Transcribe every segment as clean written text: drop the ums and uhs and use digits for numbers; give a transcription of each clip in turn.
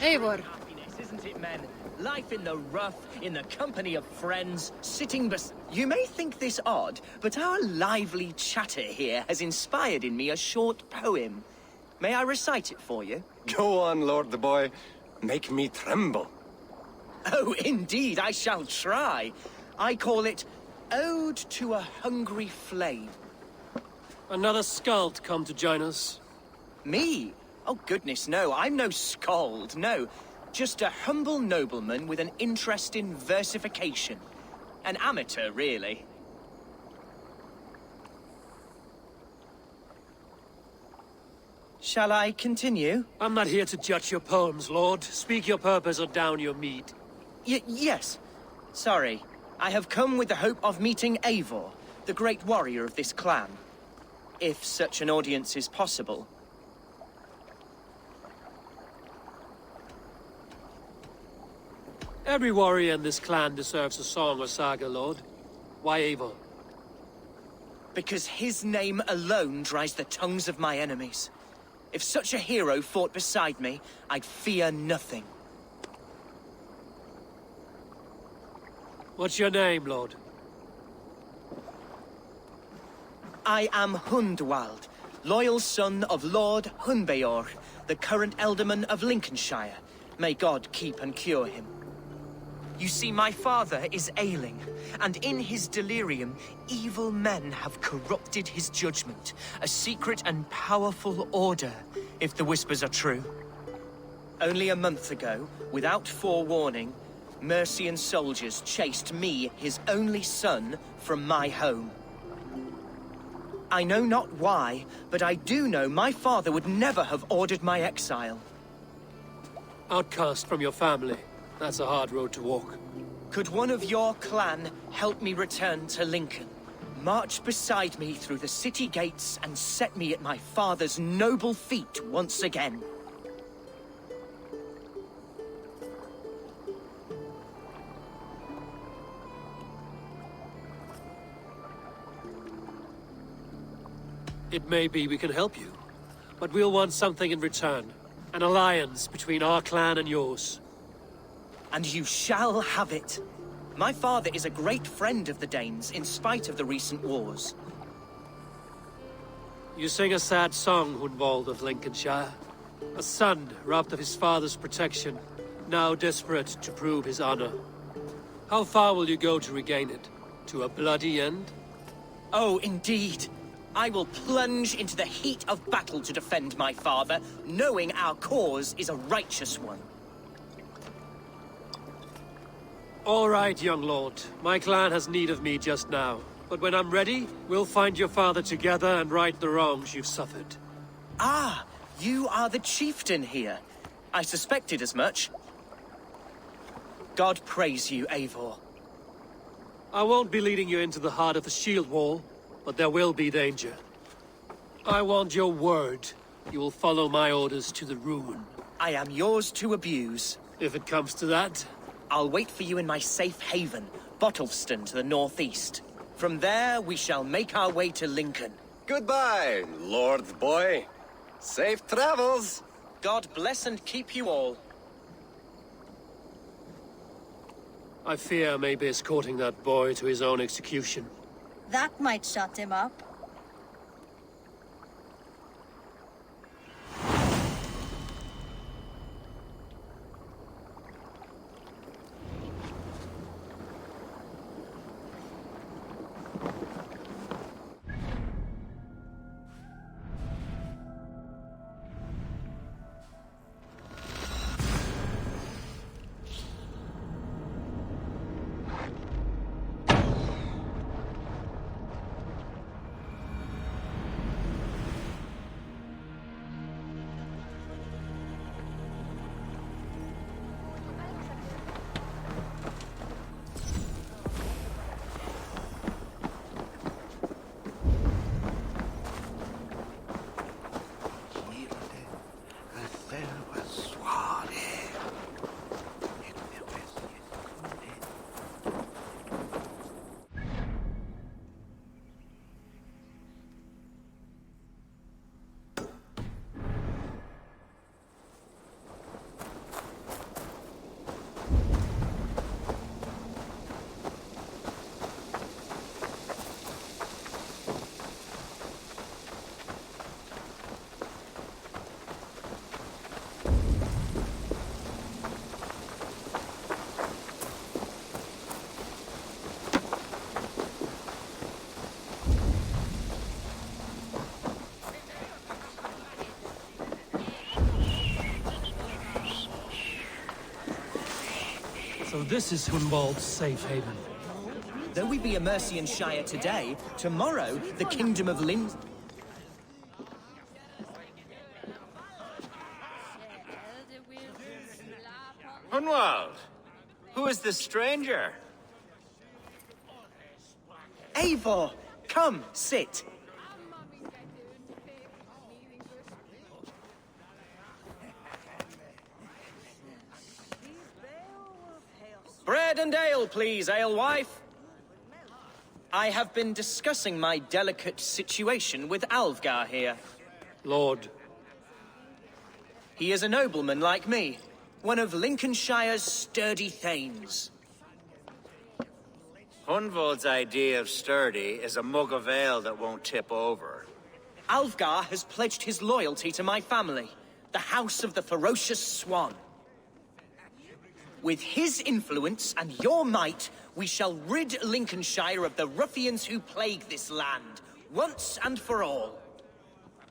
Eivor. Happiness, isn't it, men? Life in the rough, in the company of friends, sitting You may think this odd, but our lively chatter here has inspired in me a short poem. May I recite it for you? Go on, Lord the Boy. Make me tremble. Oh, indeed, I shall try. I call it Ode to a Hungry Flame. Another skald come to join us. Me? Oh, goodness, no. I'm no skald, no. Just a humble nobleman with an interest in versification. An amateur, really. Shall I continue? I'm not here to judge your poems, Lord. Speak your purpose or down your meat. Yes. Sorry. I have come with the hope of meeting Eivor, the great warrior of this clan. If such an audience is possible. Every warrior in this clan deserves a song or saga, Lord. Why Eivor? Because his name alone dries the tongues of my enemies. If such a hero fought beside me, I'd fear nothing. What's your name, Lord? I am Hundwald, loyal son of Lord Hunbeor, the current Elderman of Lincolnshire. May God keep and cure him. You see, my father is ailing, and in his delirium, evil men have corrupted his judgment. A secret and powerful order, if the whispers are true. Only a month ago, without forewarning, Mercian soldiers chased me, his only son, from my home. I know not why, but I do know my father would never have ordered my exile. Outcast from your family. That's a hard road to walk. Could one of your clan help me return to Lincoln? March beside me through the city gates and set me at my father's noble feet once again. It may be we can help you, but we'll want something in return. An alliance between our clan and yours. And you shall have it. My father is a great friend of the Danes, in spite of the recent wars. You sing a sad song, Hundwald of Lincolnshire. A son robbed of his father's protection, now desperate to prove his honor. How far will you go to regain it? To a bloody end? Oh, indeed. I will plunge into the heat of battle to defend my father, knowing our cause is a righteous one. All right, young lord. My clan has need of me just now. But when I'm ready, we'll find your father together and right the wrongs you've suffered. Ah, you are the chieftain here. I suspected as much. God praise you, Eivor. I won't be leading you into the heart of the shield wall, but there will be danger. I want your word. You will follow my orders to the ruin. I am yours to abuse. If it comes to that. I'll wait for you in my safe haven, Bottleston to the northeast. From there, we shall make our way to Lincoln. Goodbye, Lord Boy. Safe travels. God bless and keep you all. I fear I may be escorting that boy to his own execution. That might shut him up. So this is Hunwald's safe haven. Though we be a Mercian Shire today, tomorrow the Kingdom of Lin... Hunwald, who is this stranger? Eivor, come, sit. Bread and ale, please, alewife. I have been discussing my delicate situation with Alvgar here. Lord. He is a nobleman like me, one of Lincolnshire's sturdy thanes. Hunwald's idea of sturdy is a mug of ale that won't tip over. Alvgar has pledged his loyalty to my family, the House of the Ferocious Swan. With his influence and your might, we shall rid Lincolnshire of the ruffians who plague this land, once and for all.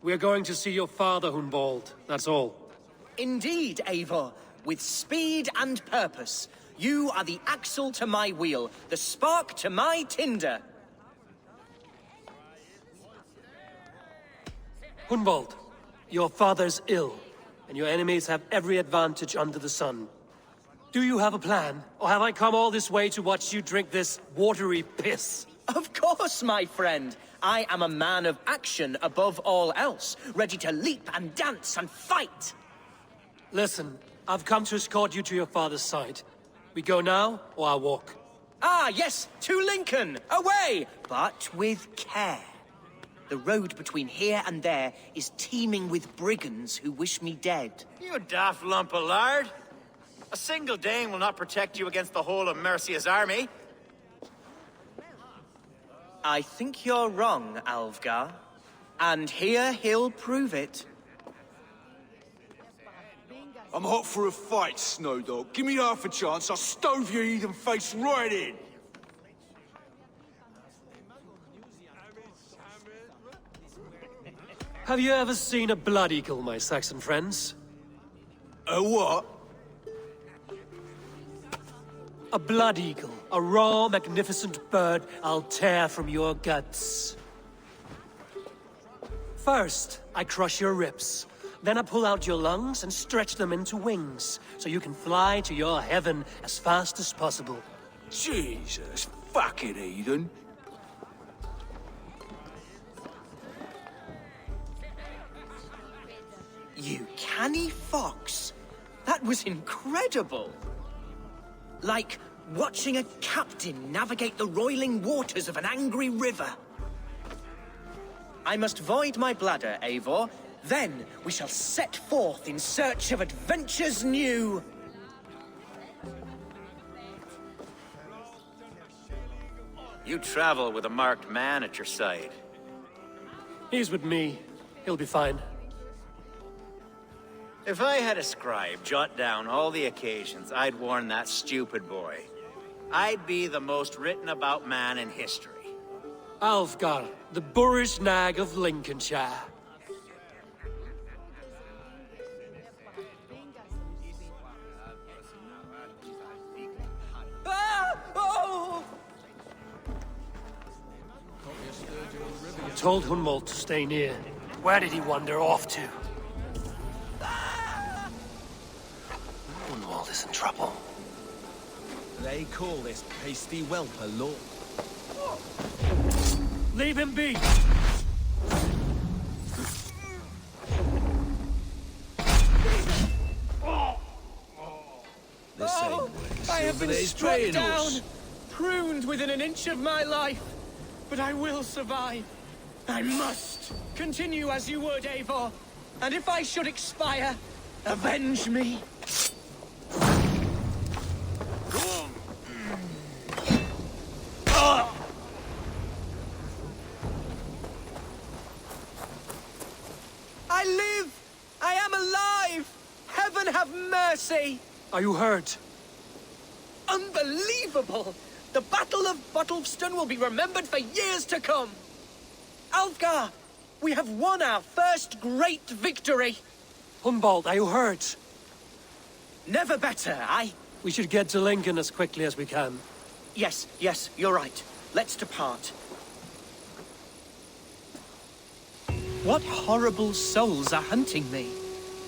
We're going to see your father, Hunwald. That's all. Indeed, Eivor, with speed and purpose. You are the axle to my wheel, the spark to my tinder. Hunwald, your father's ill, and your enemies have every advantage under the sun. Do you have a plan, or have I come all this way to watch you drink this watery piss? Of course, my friend. I am a man of action above all else, ready to leap and dance and fight. Listen, I've come to escort you to your father's side. We go now, or I walk? Ah, yes, to Lincoln! Away! But with care. The road between here and there is teeming with brigands who wish me dead. You daft lump of lard! A single Dane will not protect you against the whole of Mercia's army. I think you're wrong, Alvgar. And here he'll prove it. I'm hot for a fight, Snowdog. Give me half a chance, I'll stove your heathen face right in! Have you ever seen a blood eagle, my Saxon friends? A what? A blood eagle. A raw, magnificent bird I'll tear from your guts. First, I crush your ribs. Then I pull out your lungs and stretch them into wings, so you can fly to your heaven as fast as possible. Jesus, fucking heathen. You canny fox. That was incredible. Like watching a captain navigate the roiling waters of an angry river. I must void my bladder, Eivor. Then we shall set forth in search of adventures new. You travel with a marked man at your side. He's with me. He'll be fine. If I had a scribe jot down all the occasions I'd warn that stupid boy, I'd be the most written about man in history. Alvgar, the boorish nag of Lincolnshire. Ah! Oh! I told Hunwald to stay near. Where did he wander off to? Hunwald is in trouble. They call this pasty whelp a law. Leave him be! The same way. I have been struck Silver down, Days pruned within an inch of my life, but I will survive. I must continue as you would, Eivor. And if I should expire, avenge me. I live! I am alive! Heaven have mercy! Are you hurt? Unbelievable! The Battle of Bottleston will be remembered for years to come! Alfgar, we have won our first great victory! Hunwald, are you hurt? Never better. I We should get to Lincoln as quickly as we can. Yes, yes, you're right. Let's depart. What horrible souls are hunting me?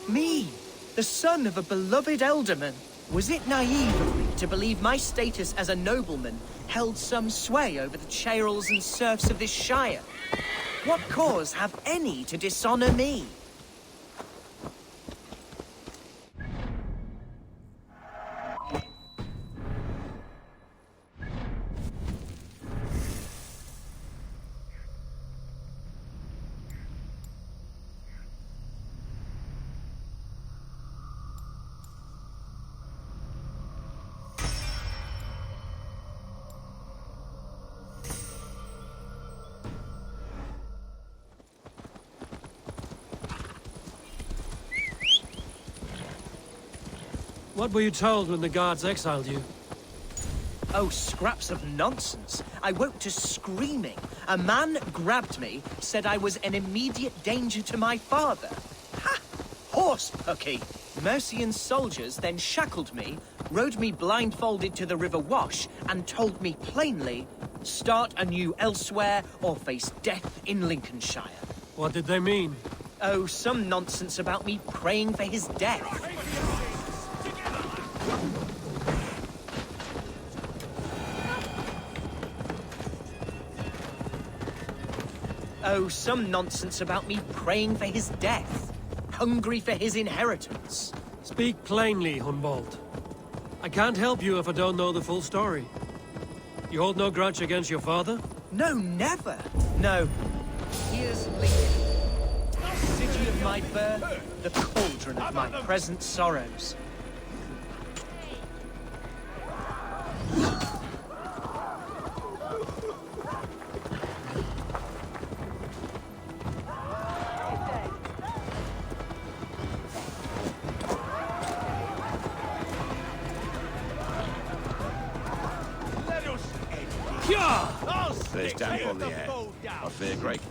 Me, the son of a beloved ealdorman. Was it naive of me to believe my status as a nobleman held some sway over the chairels and serfs of this shire? What cause have any to dishonor me? What were you told when the guards exiled you? Oh, scraps of nonsense. I woke to screaming. A man grabbed me, said I was an immediate danger to my father. Ha! Horse pucky! Mercian soldiers then shackled me, rode me blindfolded to the River Wash, and told me plainly, start anew elsewhere or face death in Lincolnshire. What did they mean? Oh, some nonsense about me praying for his death. Oh, some nonsense about me praying for his death. Hungry for his inheritance. Speak plainly, Hunwald. I can't help you if I don't know the full story. You hold no grudge against your father? No, never. No. Here's Lincoln. The city of my birth, the cauldron of my present sorrows. There's damp on the air. I fear great.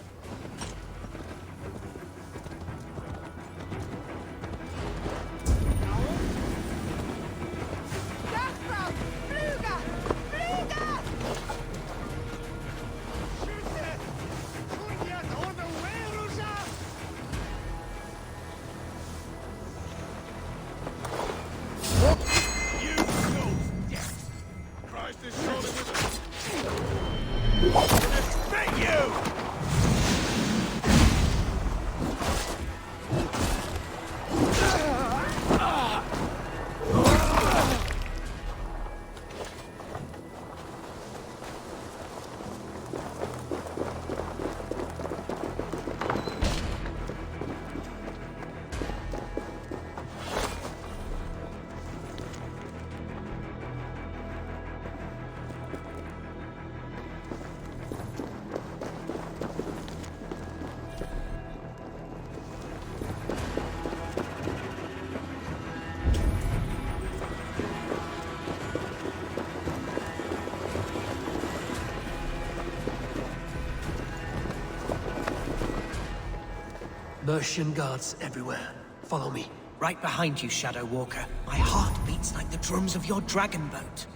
Mercian guards everywhere. Follow me. Right behind you, Shadow Walker. My heart beats like the drums of your dragon boat.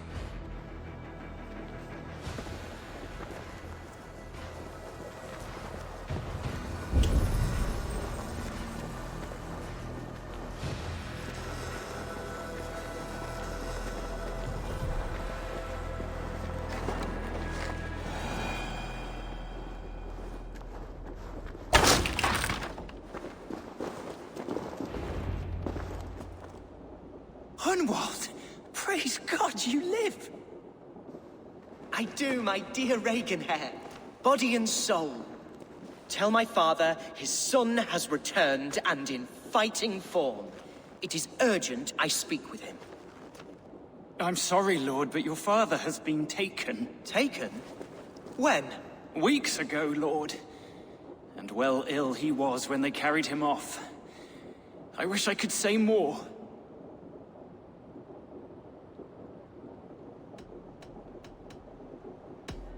Hunwald! Praise God you live! I do, my dear Regenhair. Body and soul. Tell my father his son has returned and in fighting form. It is urgent I speak with him. I'm sorry, Lord, but your father has been taken. Taken? When? Weeks ago, Lord. And well ill he was when they carried him off. I wish I could say more.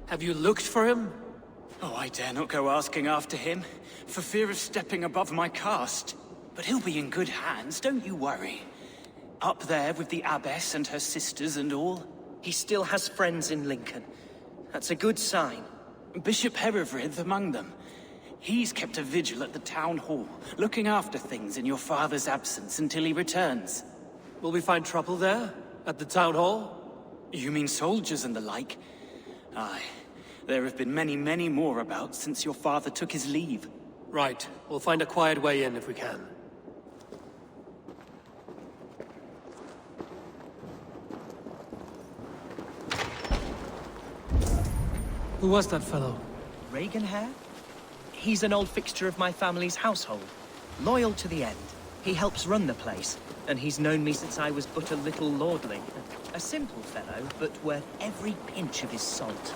Have you looked for him? Oh, I dare not go asking after him, for fear of stepping above my caste. But he'll be in good hands, don't you worry. Up there with the abbess and her sisters and all? He still has friends in Lincoln. That's a good sign. Bishop Herefrith among them. He's kept a vigil at the town hall, looking after things in your father's absence until he returns. Will we find trouble there? At the town hall? You mean soldiers and the like? Aye. There have been many, many more about since your father took his leave. Right. We'll find a quiet way in if we can. Who was that fellow? Regenhair? He's an old fixture of my family's household. Loyal to the end. He helps run the place, and he's known me since I was but a little lordling. A simple fellow, but worth every pinch of his salt.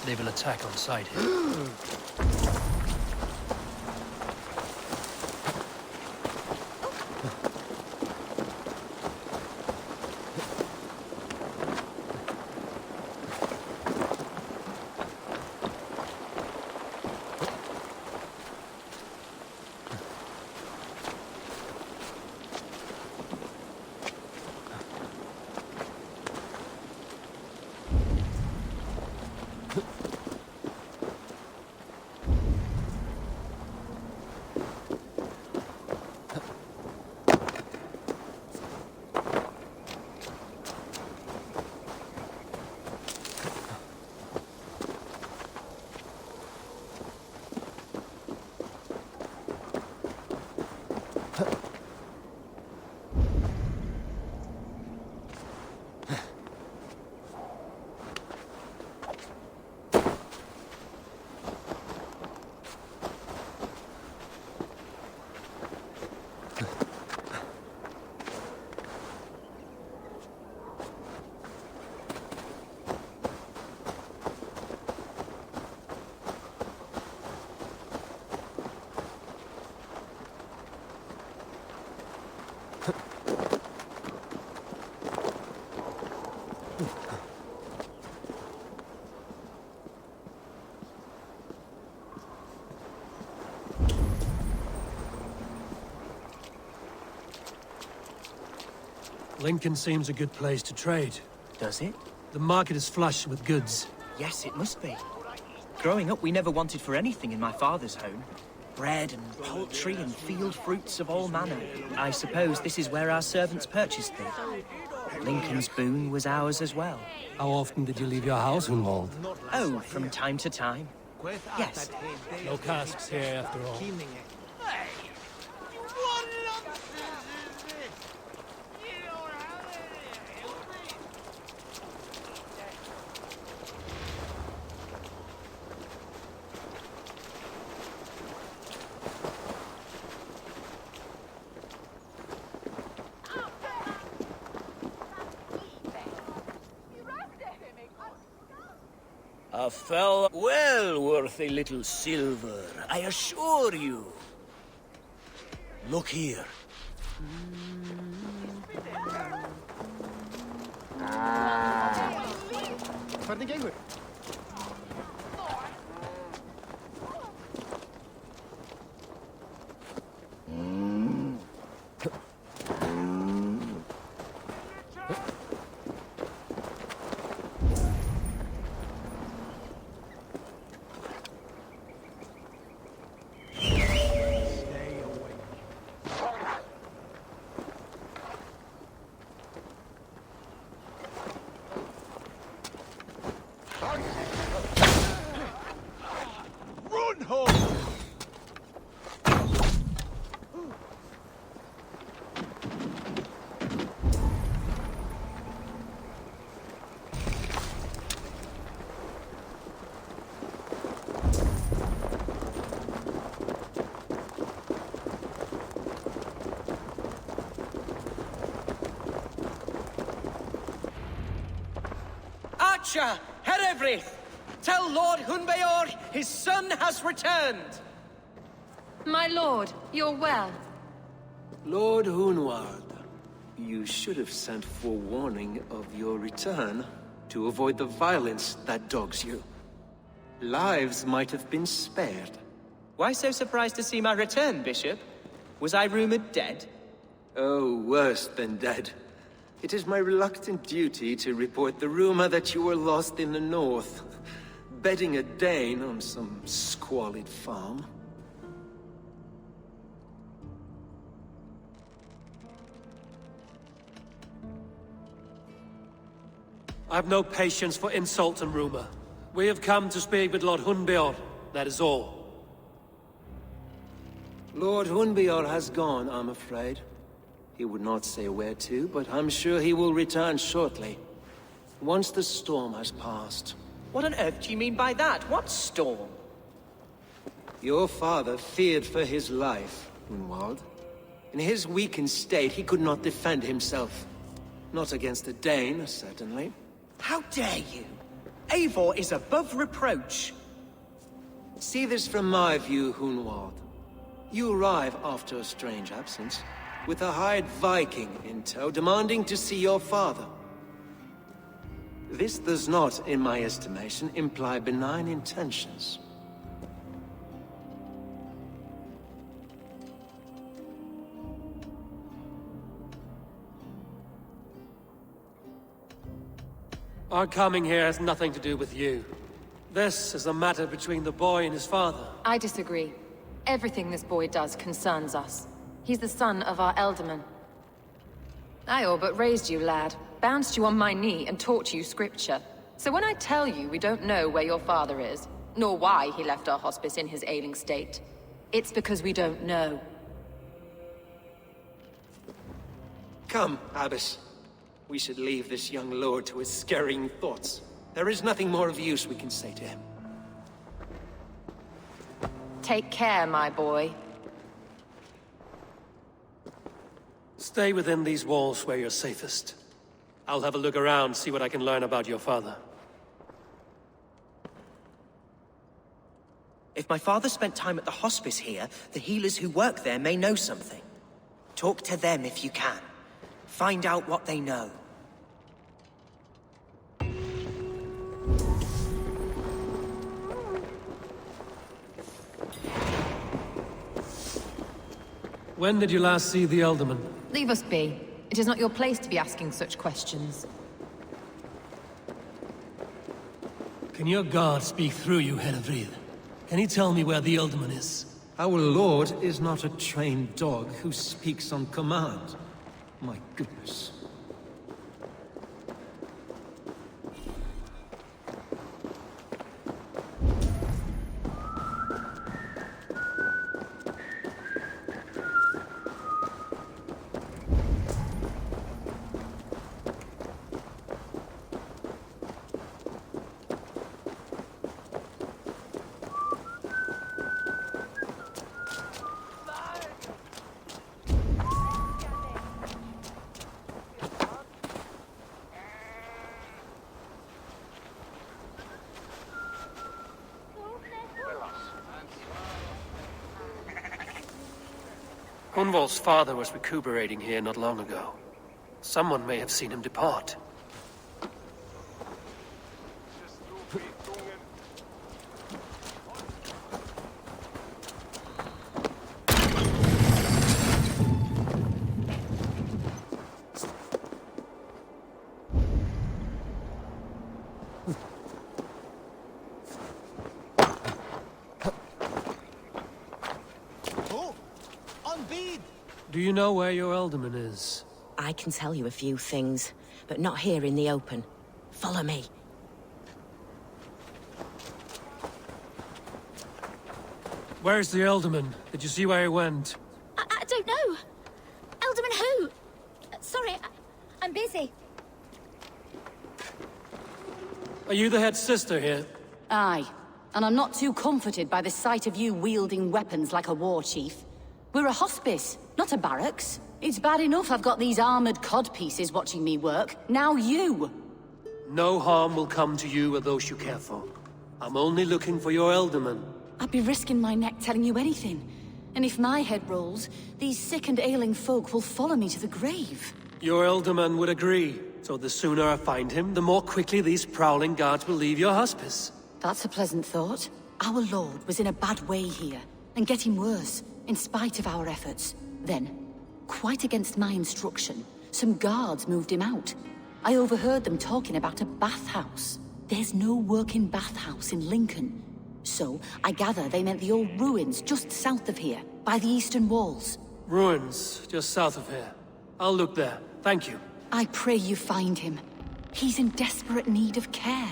They will attack on sight. Lincoln seems a good place to trade. Does it? The market is flush with goods. Yes, it must be. Growing up, we never wanted for anything in my father's home. Bread and poultry and field fruits of all manner. I suppose this is where our servants purchased them. Lincoln's boon was ours as well. How often did you leave your house, Hunwald? Oh, from time to time. Yes. No casks here, after all. A fellow well worth a little silver, I assure you. Look here. Run home! Archer, Herefrith! Tell Lord Hunbeor his son has returned! My lord, you're well. Lord Hunwald, you should have sent forewarning of your return to avoid the violence that dogs you. Lives might have been spared. Why so surprised to see my return, Bishop? Was I rumored dead? Oh, worse than dead. It is my reluctant duty to report the rumor that you were lost in the north, bedding a Dane on some squalid farm. I've no patience for insult and rumor. We have come to speak with Lord Hunbeor, that is all. Lord Hunbeor has gone, I'm afraid. He would not say where to, but I'm sure he will return shortly. Once the storm has passed. What on earth do you mean by that? What storm? Your father feared for his life, Hunwald. In his weakened state, he could not defend himself. Not against a Dane, certainly. How dare you? Eivor is above reproach. See this from my view, Hunwald. You arrive after a strange absence, with a hired Viking in tow, demanding to see your father. This does not, in my estimation, imply benign intentions. Our coming here has nothing to do with you. This is a matter between the boy and his father. I disagree. Everything this boy does concerns us. He's the son of our Elderman. I all but raised you, lad. Bounced you on my knee and taught you scripture. So when I tell you we don't know where your father is, nor why he left our hospice in his ailing state, it's because we don't know. Come, Abbess. We should leave this young lord to his scurrying thoughts. There is nothing more of use we can say to him. Take care, my boy. Stay within these walls where you're safest. I'll have a look around, see what I can learn about your father. If my father spent time at the hospice here, the healers who work there may know something. Talk to them if you can. Find out what they know. When did you last see the Elderman? Leave us be. It is not your place to be asking such questions. Can your guard speak through you, Hennevril? Can he tell me where the Elderman is? Our lord is not a trained dog who speaks on command. My goodness. Hunwald's father was recuperating here not long ago. Someone may have seen him depart. Do you know where your Elderman is? I can tell you a few things, but not here in the open. Follow me. Where's the Elderman? Did you see where he went? I don't know. Elderman who? Sorry, I'm busy. Are you the head sister here? Aye. And I'm not too comforted by the sight of you wielding weapons like a war chief. We're a hospice, not a barracks. It's bad enough I've got these armored codpieces watching me work. Now you! No harm will come to you or those you care for. I'm only looking for your Elderman. I'd be risking my neck telling you anything. And if my head rolls, these sick and ailing folk will follow me to the grave. Your Elderman would agree. So the sooner I find him, the more quickly these prowling guards will leave your hospice. That's a pleasant thought. Our lord was in a bad way here, and getting worse, in spite of our efforts. Then, quite against my instruction, some guards moved him out. I overheard them talking about a bathhouse. There's no working bathhouse in Lincoln. So, I gather they meant the old ruins just south of here, by the eastern walls. Ruins, just south of here. I'll look there. Thank you. I pray you find him. He's in desperate need of care.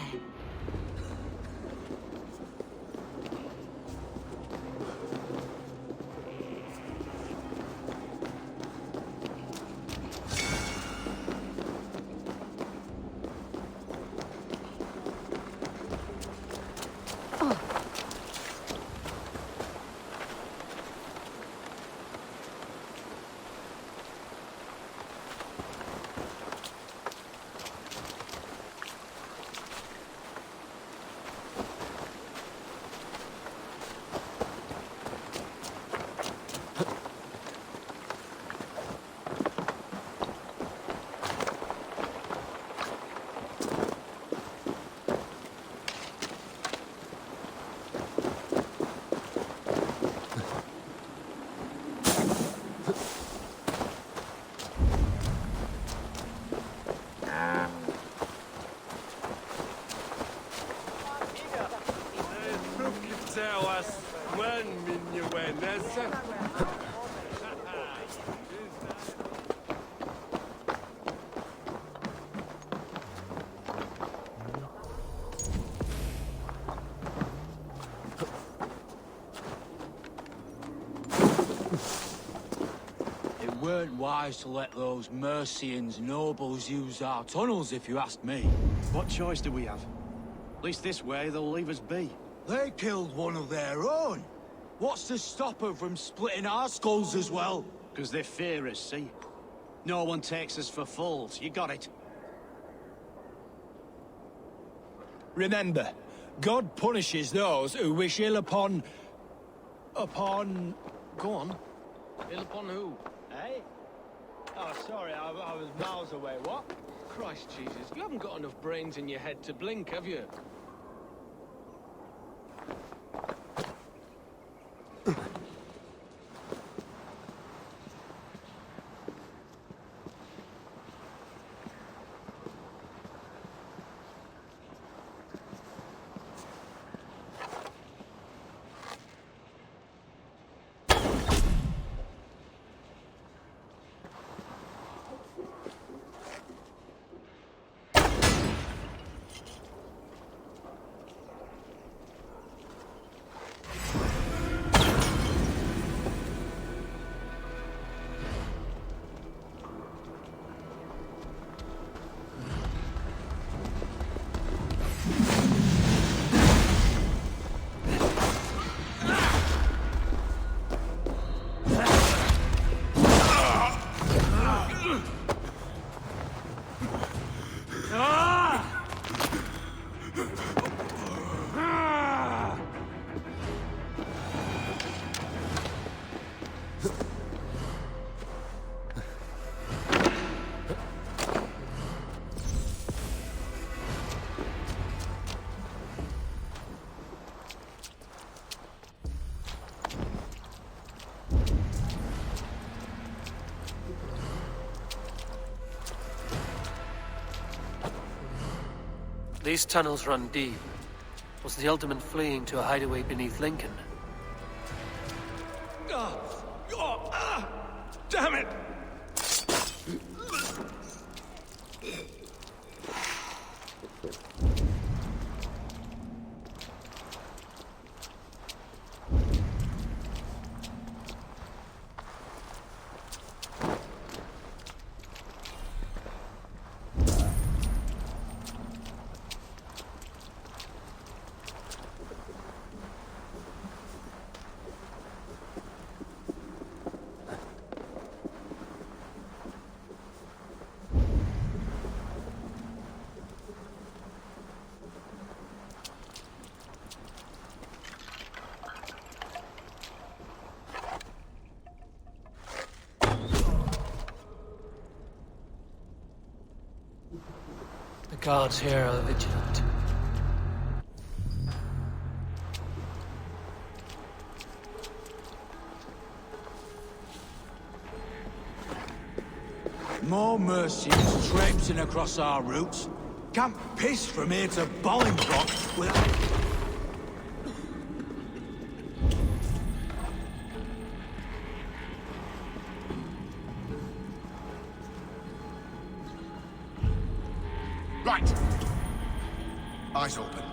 It weren't wise to let those Mercians nobles use our tunnels, if you ask me. What choice do we have? At least this way, they'll leave us be. They killed one of their own. What's to stop them from splitting our skulls as well? Because they fear us, see? No one takes us for fools, you got it. Remember, God punishes those who wish ill upon... Go on. Ill upon who? Eh? Oh, sorry, I was miles away. What? Christ Jesus, you haven't got enough brains in your head to blink, have you? These tunnels run deep. Was the Alderman fleeing to a hideaway beneath Lincoln? Damn it! The guards here are vigilant. More Mercians traipsing across our routes. Can't piss from here to Bolingbroke without... Right. Eyes open.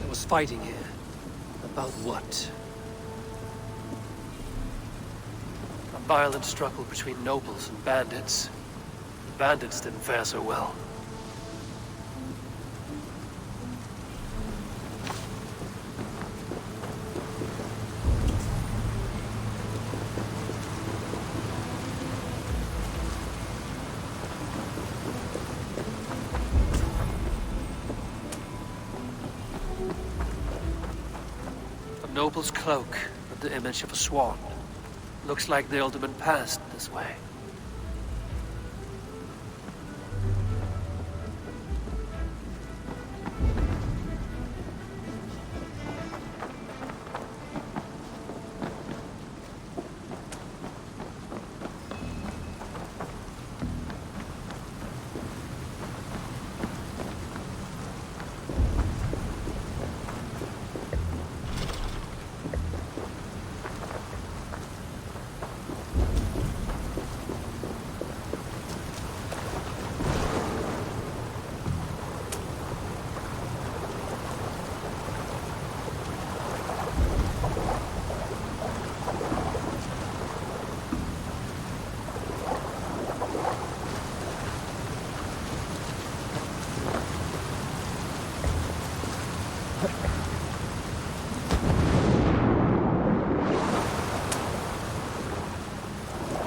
Was fighting here. About what? A violent struggle between nobles and bandits. The bandits didn't fare so well. Noble's cloak with the image of a swan. Looks like the alderman passed this way.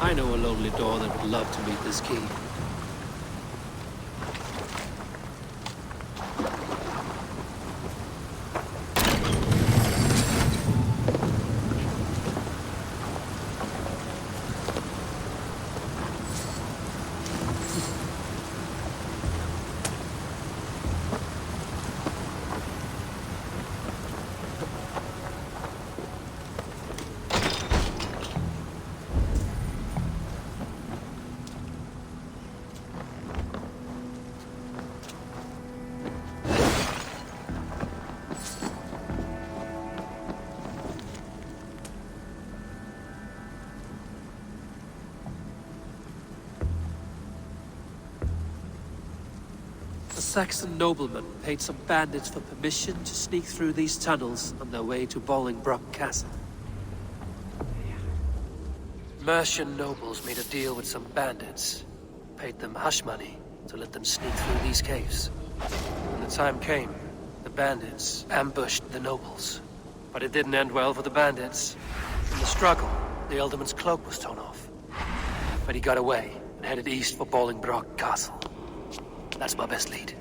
I know a lonely door that would love to meet this key. Saxon nobleman paid some bandits for permission to sneak through these tunnels on their way to Bolingbroke Castle. Mercian nobles made a deal with some bandits, paid them hush money to let them sneak through these caves. When the time came, the bandits ambushed the nobles. But it didn't end well for the bandits. In the struggle, the Ealdorman's cloak was torn off. But he got away and headed east for Bolingbroke Castle. That's my best lead.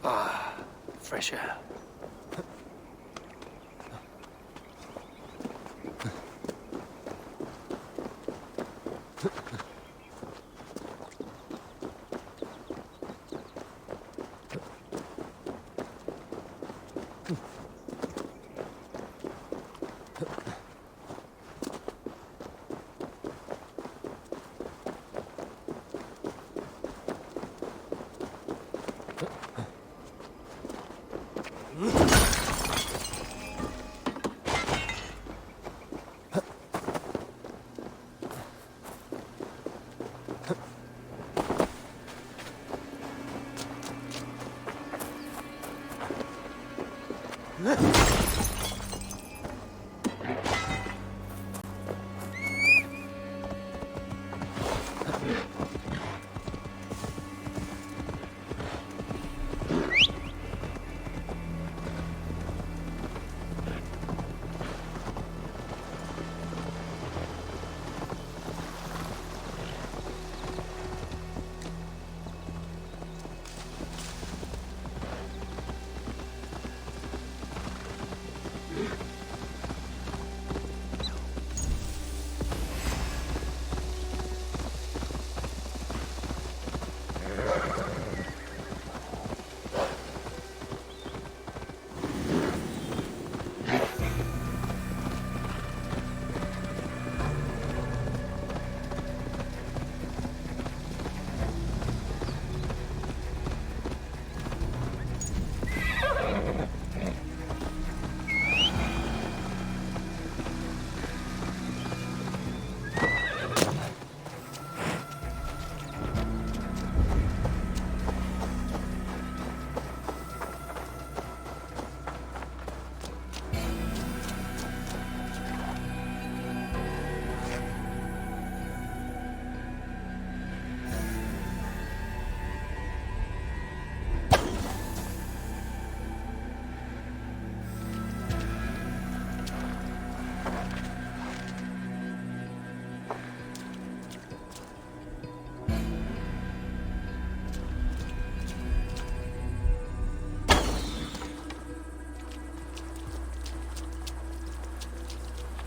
Ah, fresh air.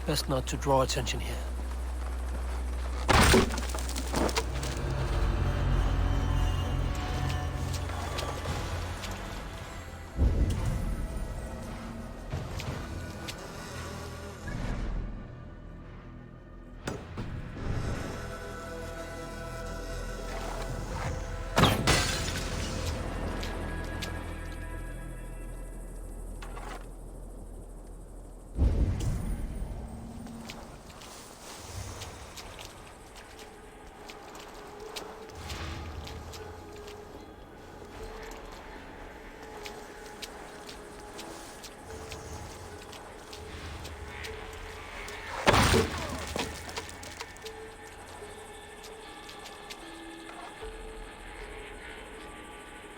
Best not to draw attention here.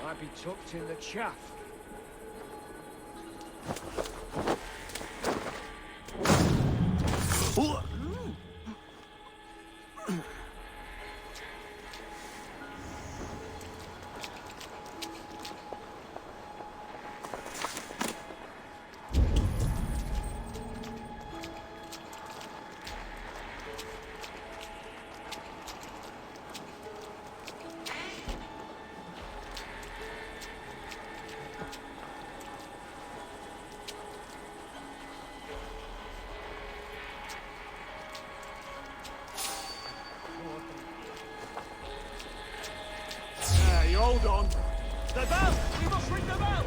Might be tucked in the chaff. The bell! We must ring the bell!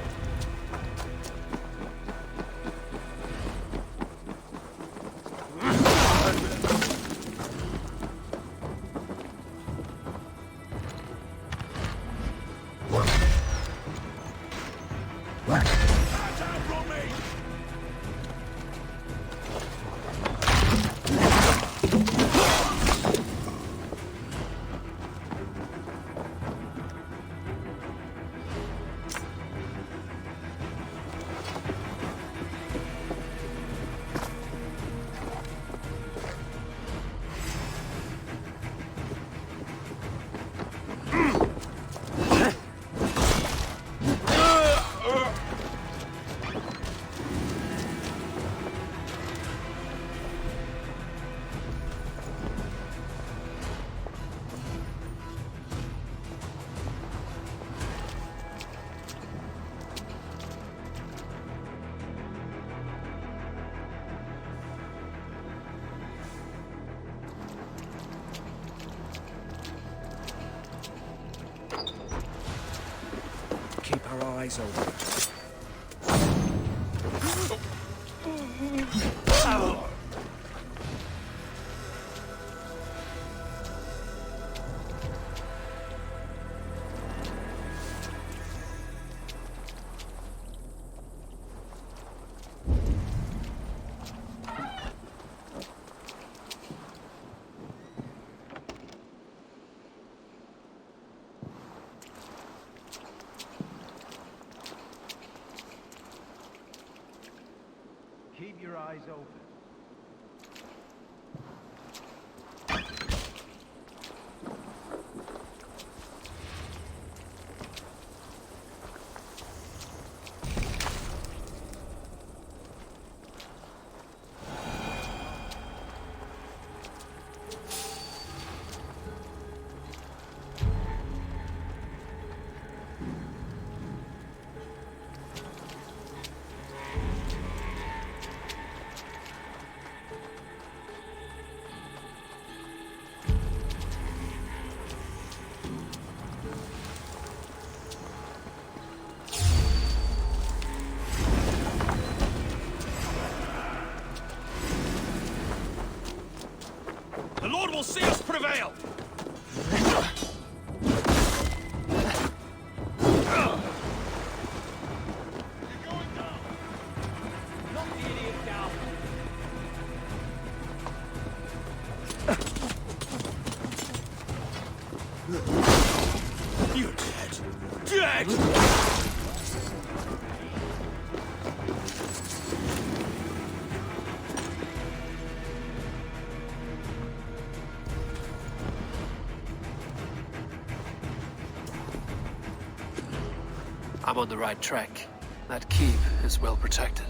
Keep our eyes open. Keep your eyes open. The Lord will see us prevail! You're dead. Dead! I'm on the right track. That keep is well protected.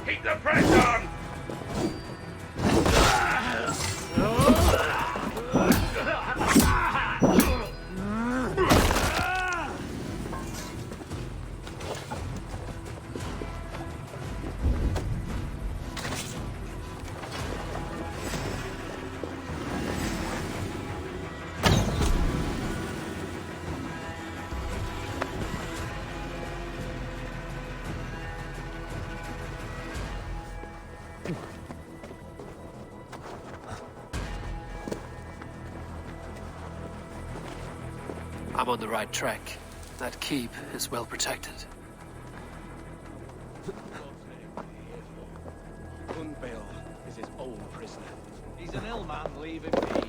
Keep the press on! I'm on the right track. That keep is well protected. Hunbeor is his own prisoner. He's an ill man, leave him be.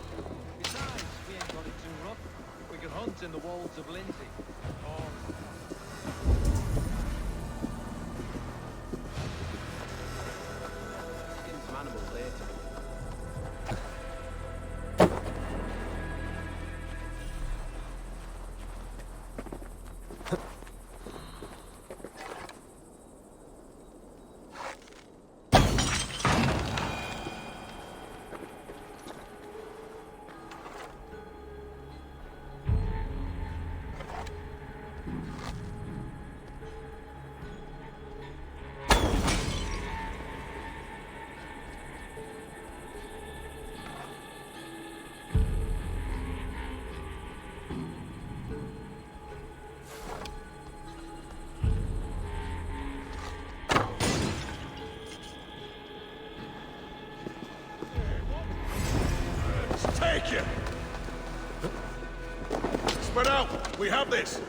Besides, we ain't got it too rough. We can hunt in the wolds of Lindsay. Skin some animals later. take you. Spread out. We have this.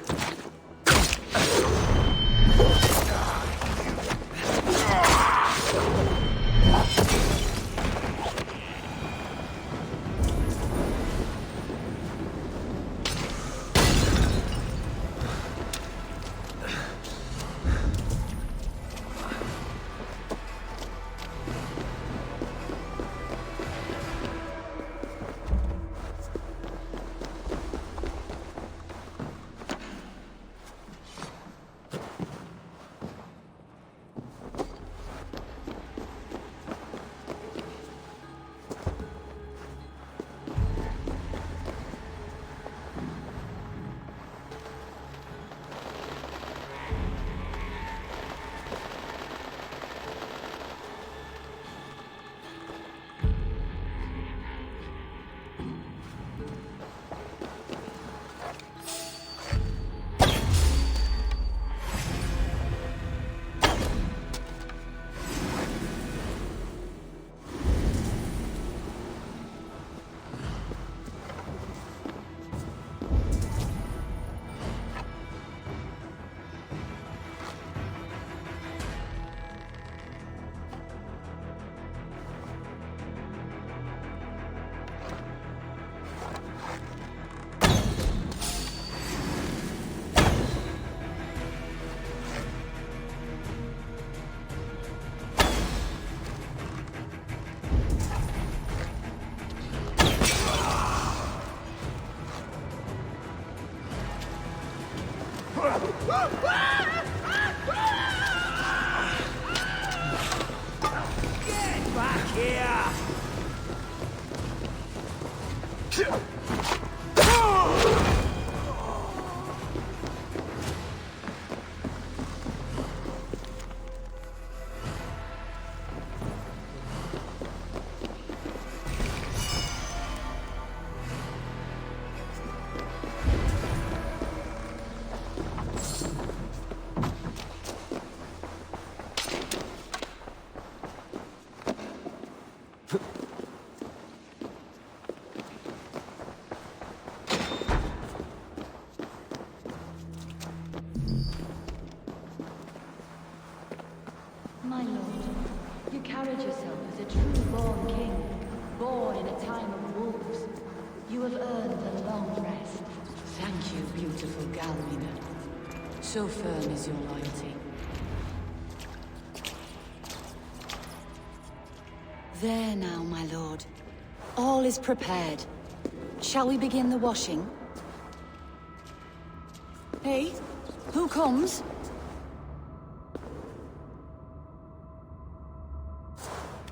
Get back here! My lord, you carried yourself as a true-born king, born in a time of wolves. You have earned a long rest. Thank you, beautiful Galmina. So firm is your loyalty. There now, my lord. All is prepared. Shall we begin the washing? Hey, who comes?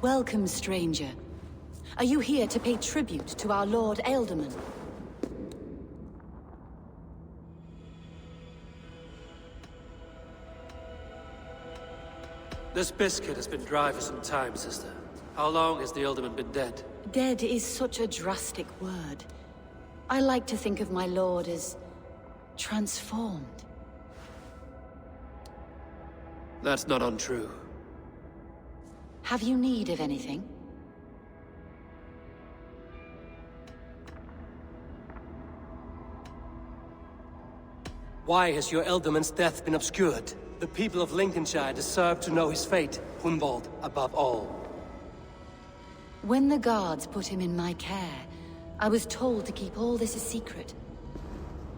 Welcome, stranger. Are you here to pay tribute to our Lord Ealdorman? This biscuit has been dry for some time, sister. How long has the Ealdorman been dead? Dead is such a drastic word. I like to think of my lord as transformed. That's not untrue. Have you need of anything? Why has your Ealdorman's death been obscured? The people of Lincolnshire deserve to know his fate, Hunwald above all. When the guards put him in my care, I was told to keep all this a secret.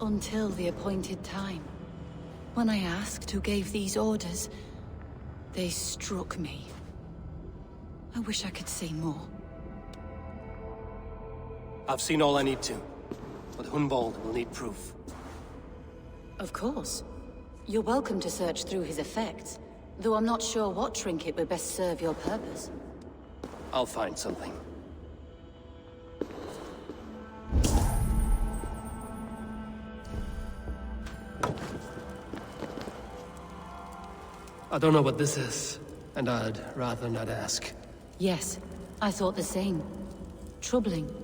Until the appointed time. When I asked who gave these orders, they struck me. I wish I could say more. I've seen all I need to, but Hunwald will need proof. Of course. You're welcome to search through his effects, though I'm not sure what trinket would best serve your purpose. I'll find something. I don't know what this is, and I'd rather not ask. Yes, I thought the same. Troubling.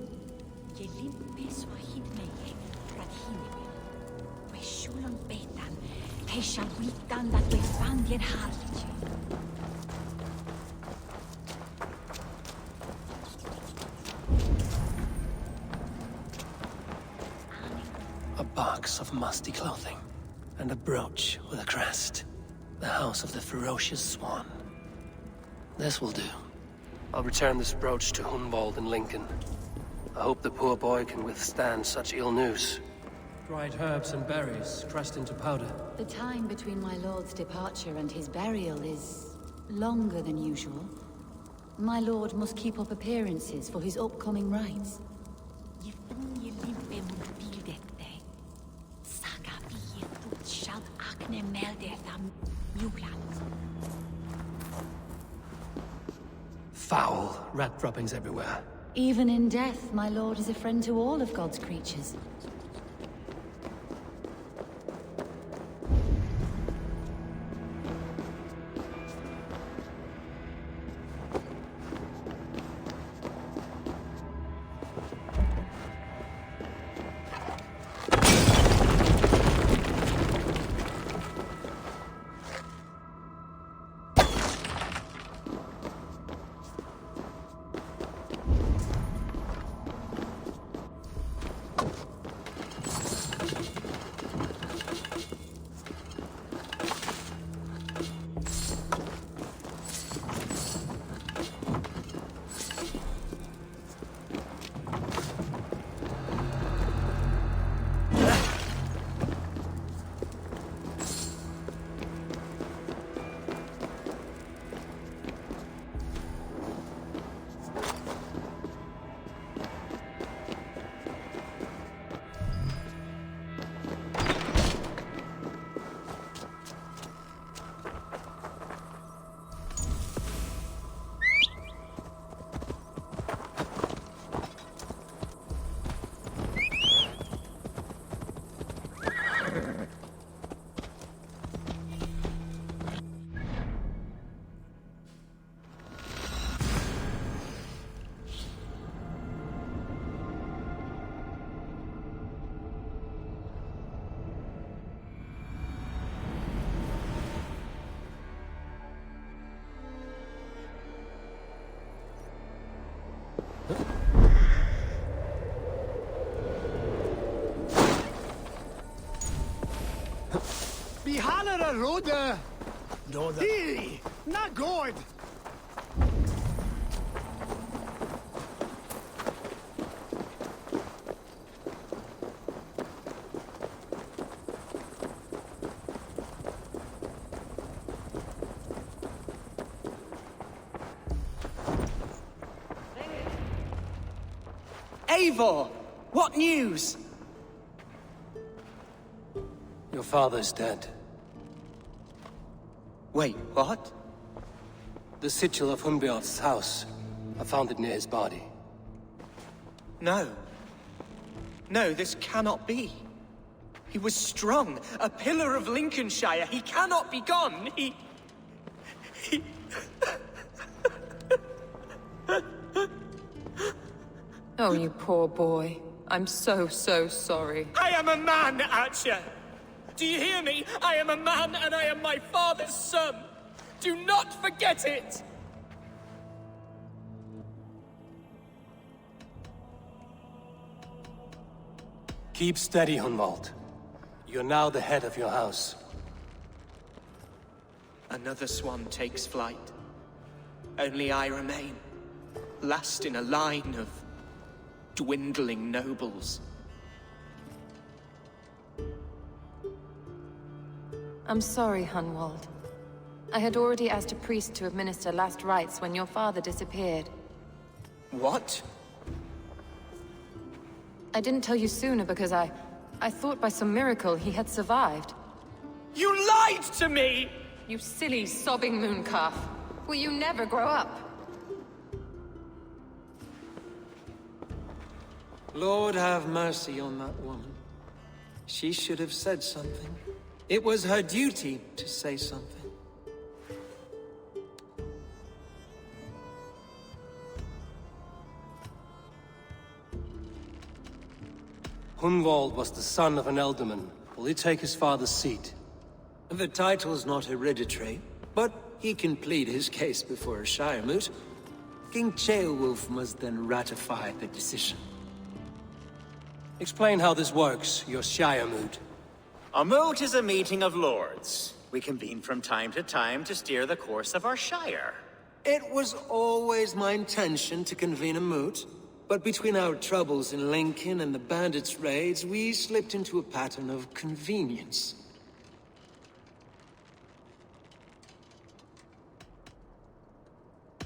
box of musty clothing, and a brooch with a crest. The House of the Ferocious Swan. This will do. I'll return this brooch to Hunwald and Lincoln. I hope the poor boy can withstand such ill news. Dried herbs and berries pressed into powder. The time between my lord's departure and his burial is longer than usual. My lord must keep up appearances for his upcoming rites. Foul rat droppings everywhere. Even in death, my lord is a friend to all of God's creatures. Valhalla Rode! Diri! Na god! Eivor! What news? Your father's dead. Wait, what? The sigil of Hunbeorth's house. I found it near his body. No. No, this cannot be. He was strong, a pillar of Lincolnshire. He cannot be gone. He... Oh, you poor boy. I'm so sorry. I am a man, Archer! Do you hear me? I am a man and I am my father's son! Do not forget it! Keep steady, Hunwald. You're now the head of your house. Another swan takes flight. Only I remain, last in a line of dwindling nobles. I'm sorry, Hunwald. I had already asked a priest to administer last rites when your father disappeared. What? I didn't tell you sooner because I thought by some miracle he had survived. You lied to me! You silly, sobbing mooncalf. Will you never grow up? Lord have mercy on that woman. She should have said something. It was her duty to say something. Hunwald was the son of an ealdorman. Will he take his father's seat? The title's not hereditary, but he can plead his case before a Shiremoot. King Ceolwulf must then ratify the decision. Explain how this works, your Shire moot. A moot is a meeting of lords. We convene from time to time to steer the course of our Shire. It was always my intention to convene a moot, but between our troubles in Lincoln and the bandits' raids, we slipped into a pattern of convenience.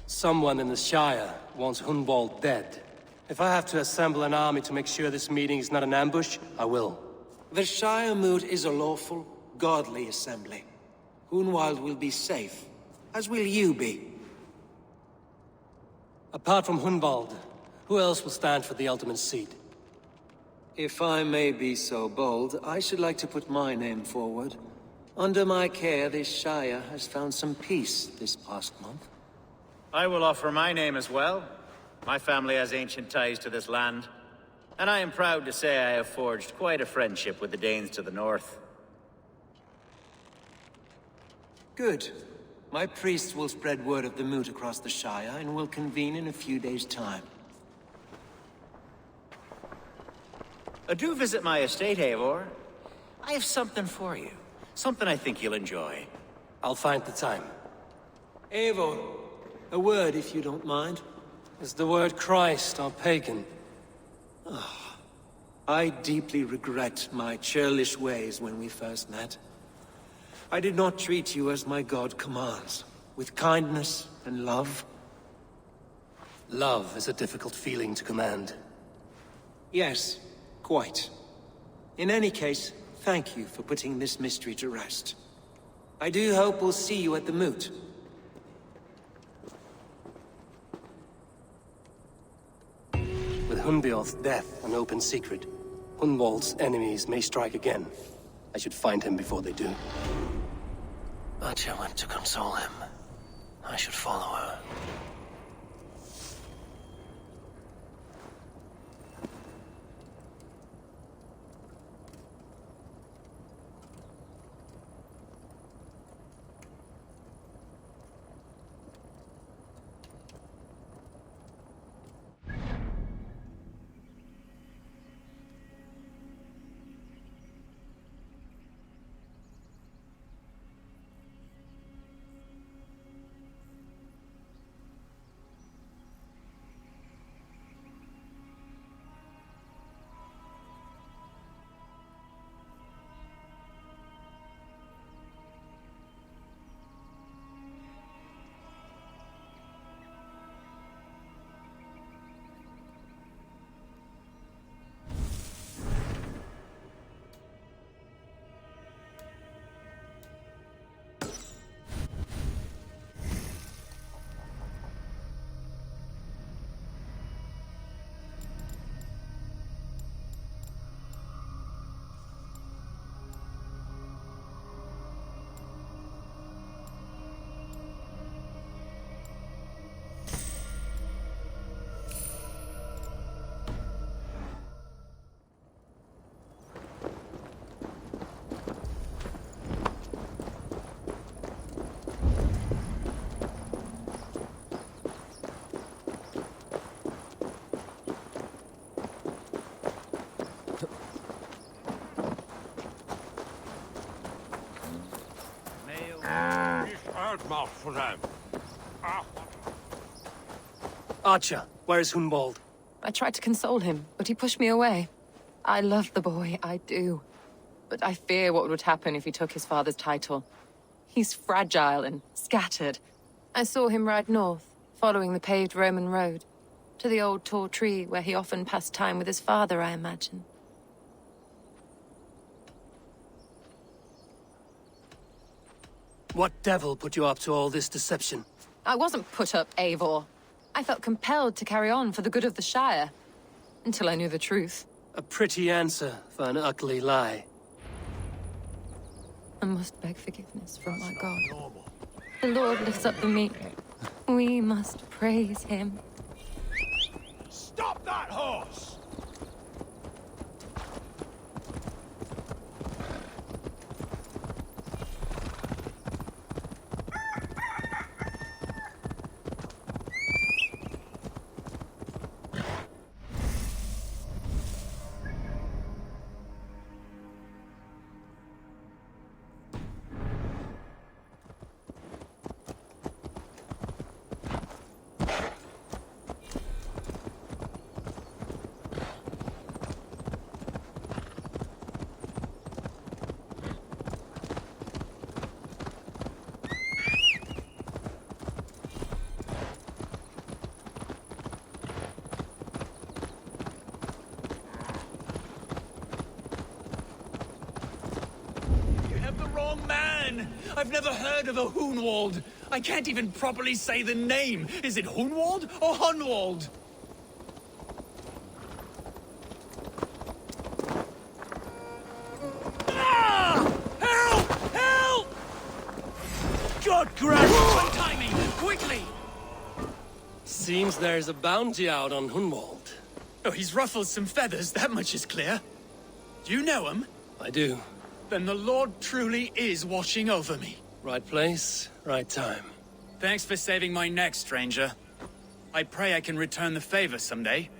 Someone in the Shire wants Hunwald dead. If I have to assemble an army to make sure this meeting is not an ambush, I will. The Shire moot is a lawful, godly assembly. Hunwald will be safe, as will you be. Apart from Hunwald, who else will stand for the ultimate seat? If I may be so bold, I should like to put my name forward. Under my care, this Shire has found some peace this past month. I will offer my name as well. My family has ancient ties to this land, and I am proud to say I have forged quite a friendship with the Danes to the north. Good. My priests will spread word of the moot across the Shire, and will convene in a few days' time. Do visit my estate, Eivor. I have something for you. Something I think you'll enjoy. I'll find the time. Eivor, a word if you don't mind. Is the word Christ or pagan? I deeply regret my churlish ways when we first met. I did not treat you as my god commands, with kindness and love. Love is a difficult feeling to command. Yes, quite. In any case, thank you for putting this mystery to rest. I do hope we'll see you at the moot. With Hunbeorth's death an open secret, Hunwald's enemies may strike again. I should find him before they do. Archer went to console him. I should follow her. Archer, where is Hunwald? I tried to console him, but he pushed me away. I love the boy, I do. But I fear what would happen if he took his father's title. He's fragile and scattered. I saw him ride north, following the paved Roman road. To the old tall tree where he often passed time with his father, I imagine. What devil put you up to all this deception? I wasn't put up, Eivor. I felt compelled to carry on for the good of the Shire. Until I knew the truth. A pretty answer for an ugly lie. I must beg forgiveness from my God. The Lord lifts up the meek. We must praise him. Stop that horse! man! I've never heard of a Hunwald. I can't even properly say the name. Is it Hunwald or Hunwald? Ah! Help! Help! God grab my timing! Quickly! Seems there's a bounty out on Hunwald. Oh, he's ruffled some feathers, that much is clear. Do you know him? I do. Then the Lord truly is watching over me. Right place, right time. Thanks for saving my neck, stranger. I pray I can return the favor someday.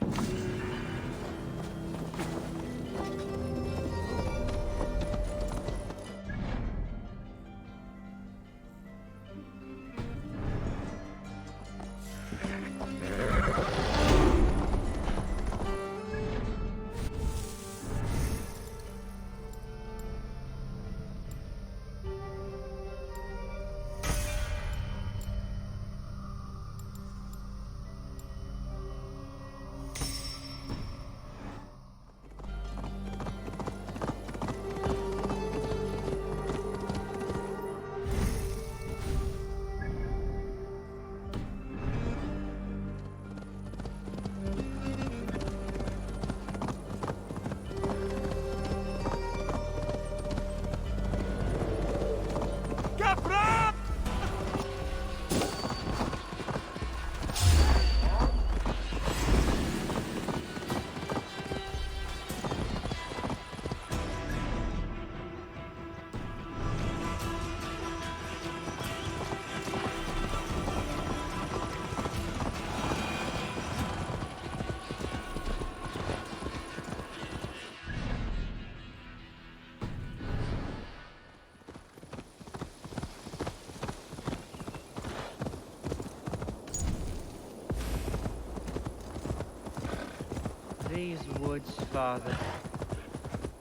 These woods, Father.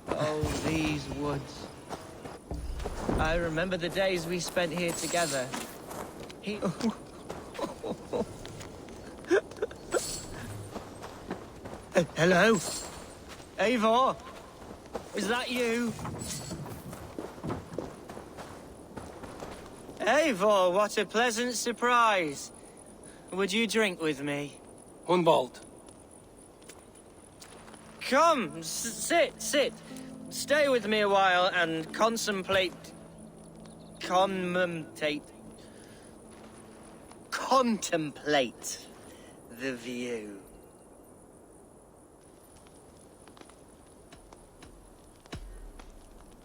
Oh, these woods. I remember the days we spent here together. Hello? Eivor? Is that you? Eivor, what a pleasant surprise. Would you drink with me? Hunwald. Come, sit. Stay with me a while and contemplate the view.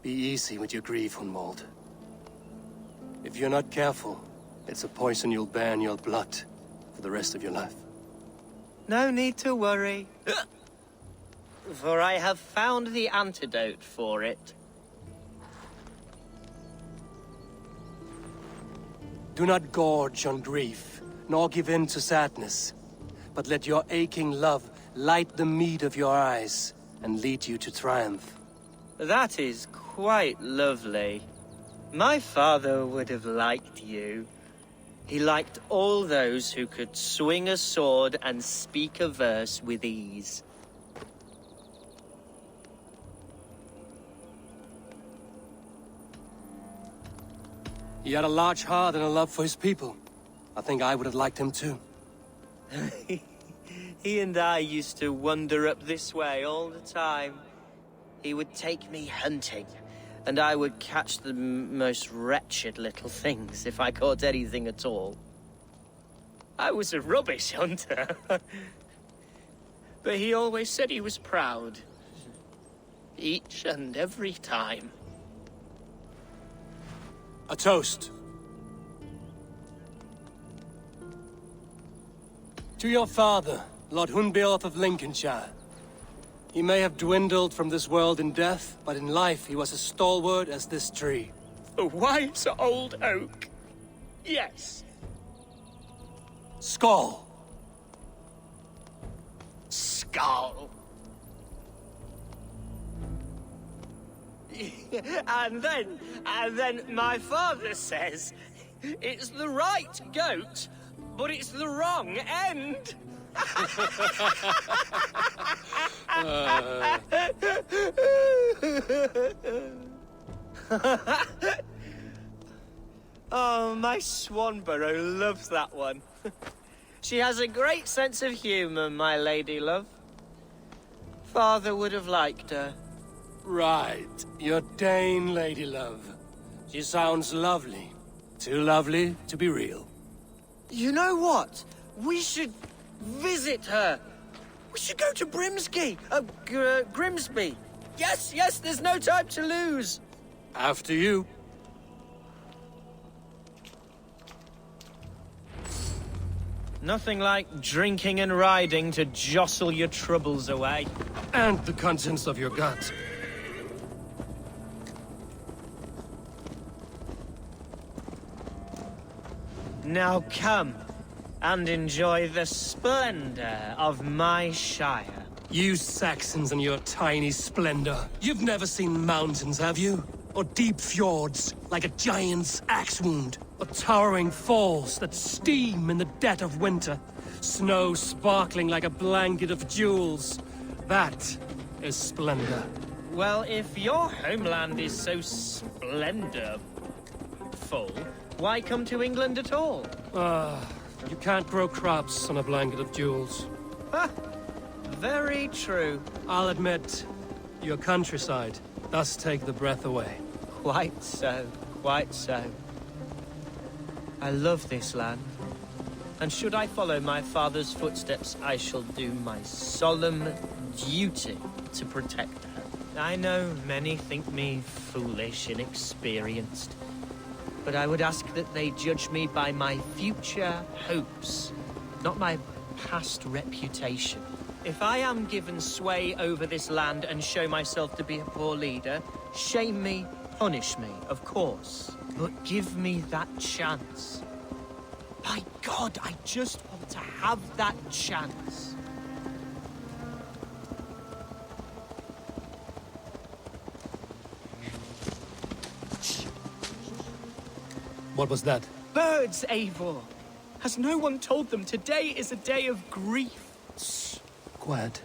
Be easy with your grief, Hunwald. If you're not careful, it's a poison you'll bear in your blood for the rest of your life. No need to worry. For I have found the antidote for it. Do not gorge on grief, nor give in to sadness, but let your aching love light the mead of your eyes and lead you to triumph. That is quite lovely. My father would have liked you. He liked all those who could swing a sword and speak a verse with ease. He had a large heart and a love for his people. I think I would have liked him too. He and I used to wander up this way all the time. He would take me hunting, and I would catch the most wretched little things if I caught anything at all. I was a rubbish hunter. But he always said he was proud. Each and every time. A toast. To your father, Lord Hunbeorth of Lincolnshire. He may have dwindled from this world in death, but in life he was as stalwart as this tree. A wise old oak. Yes. Skull. Skull. And then my father says, it's the right goat, but it's the wrong end. Oh, my Swanborough loves that one. She has a great sense of humour, my lady love. Father would have liked her. Right. Your Dane, lady love. She sounds lovely. Too lovely to be real. You know what? We should visit her. We should go to Grimsby. Yes, there's no time to lose. After you. Nothing like drinking and riding to jostle your troubles away. And the contents of your gut. Now come and enjoy the splendor of my shire. You Saxons and your tiny splendor. You've never seen mountains, have you? Or deep fjords, like a giant's axe wound. Or towering falls that steam in the dead of winter. Snow sparkling like a blanket of jewels. That is splendor. Well, if your homeland is so splendorful, why come to England at all? You can't grow crops on a blanket of jewels. Ha! Very true. I'll admit, your countryside does take the breath away. Quite so, quite so. I love this land. And should I follow my father's footsteps, I shall do my solemn duty to protect her. I know many think me foolish, inexperienced. But I would ask that they judge me by my future hopes, not my past reputation. If I am given sway over this land and show myself to be a poor leader, shame me, punish me, of course. But give me that chance. By God, I just want to have that chance. What was that? Birds, Eivor! Has no one told them today is a day of grief? Quiet.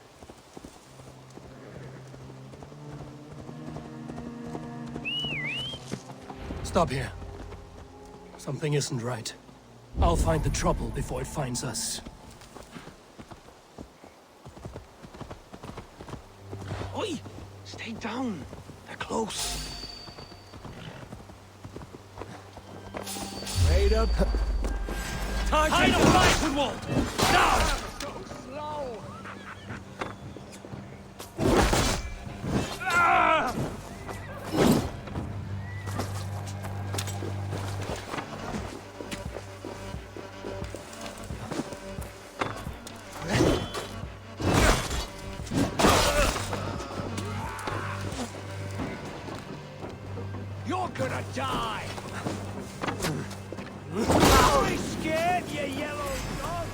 Stop here. Something isn't right. I'll find the trouble before it finds us. Oi! Stay down. They're close. Wait up. Time to fight, Hunwald! Now! You're gonna die! Are we scared, you yellow dog?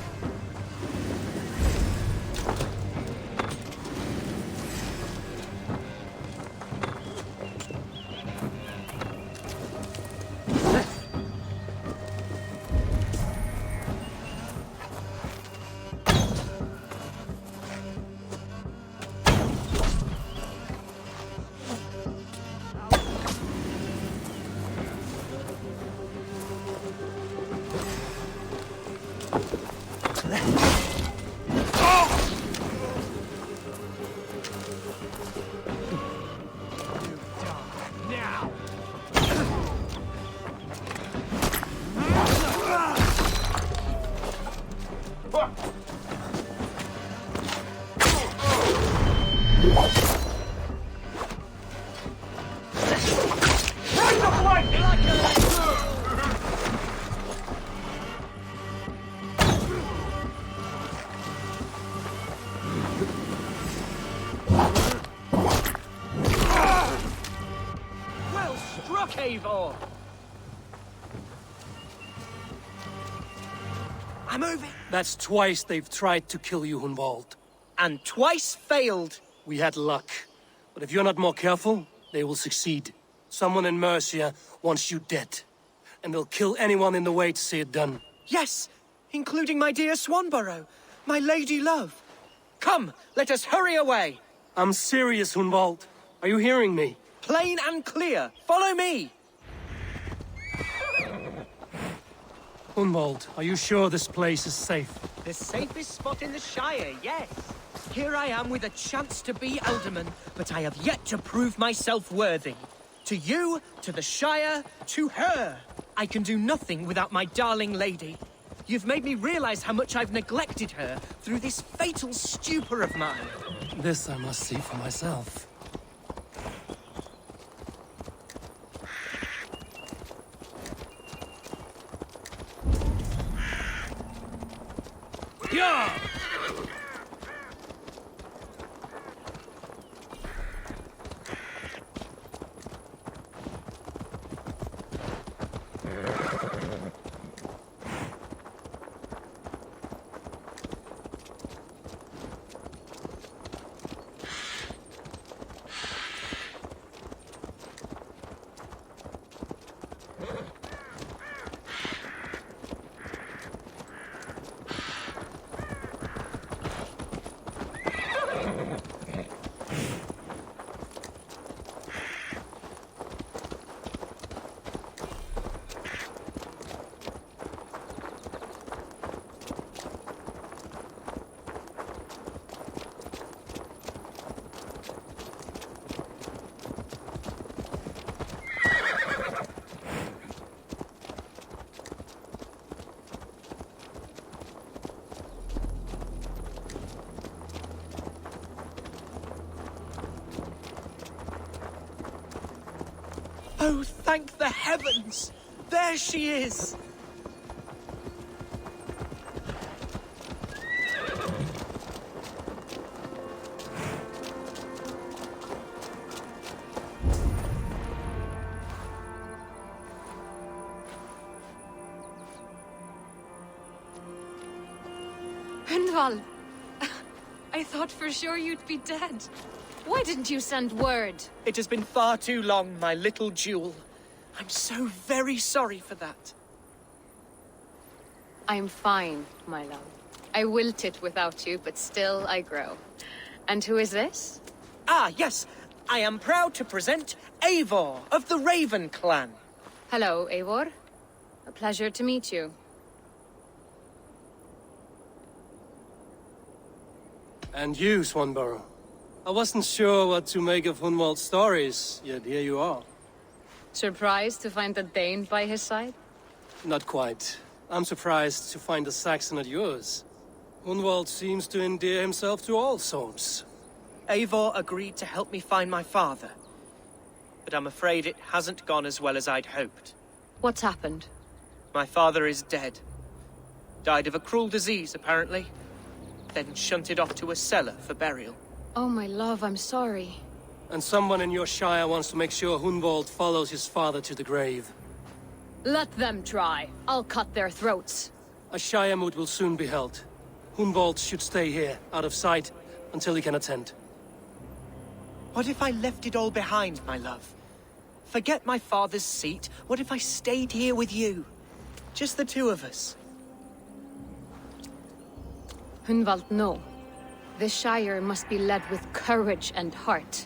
Well struck, Eivor! I'm moving. That's twice they've tried to kill you, Hunwald. And twice failed. We had luck. But if you're not more careful, they will succeed. Someone in Mercia wants you dead. And they'll kill anyone in the way to see it done. Yes, including my dear Swanborough, my lady love. Come, let us hurry away. I'm serious, Hunwald. Are you hearing me? Plain and clear. Follow me. Hunwald, are you sure this place is safe? The safest spot in the Shire, yes. Here I am with a chance to be Alderman, but I have yet to prove myself worthy. To you, to the Shire, to her. I can do nothing without my darling lady. You've made me realize how much I've neglected her through this fatal stupor of mine. This I must see for myself. Yeah! Oh, thank the heavens! There she is! Hunwald! I thought for sure you'd be dead. Why didn't you send word? It has been far too long, my little jewel. I'm so very sorry for that. I'm fine, my love. I wilted without you, but still I grow. And who is this? Ah, yes. I am proud to present Eivor of the Raven clan. Hello, Eivor. A pleasure to meet you. And you, Swanborough. I wasn't sure what to make of Hunwald's stories, yet here you are. Surprised to find a Dane by his side? Not quite. I'm surprised to find a Saxon at yours. Hunwald seems to endear himself to all souls. Eivor agreed to help me find my father. But I'm afraid it hasn't gone as well as I'd hoped. What's happened? My father is dead. Died of a cruel disease, apparently. Then shunted off to a cellar for burial. Oh, my love, I'm sorry. And someone in your shire wants to make sure Hunwald follows his father to the grave. Let them try. I'll cut their throats. A shire moot will soon be held. Hunwald should stay here, out of sight, until he can attend. What if I left it all behind, my love? Forget my father's seat. What if I stayed here with you? Just the two of us. Hunwald, no. This Shire must be led with courage and heart.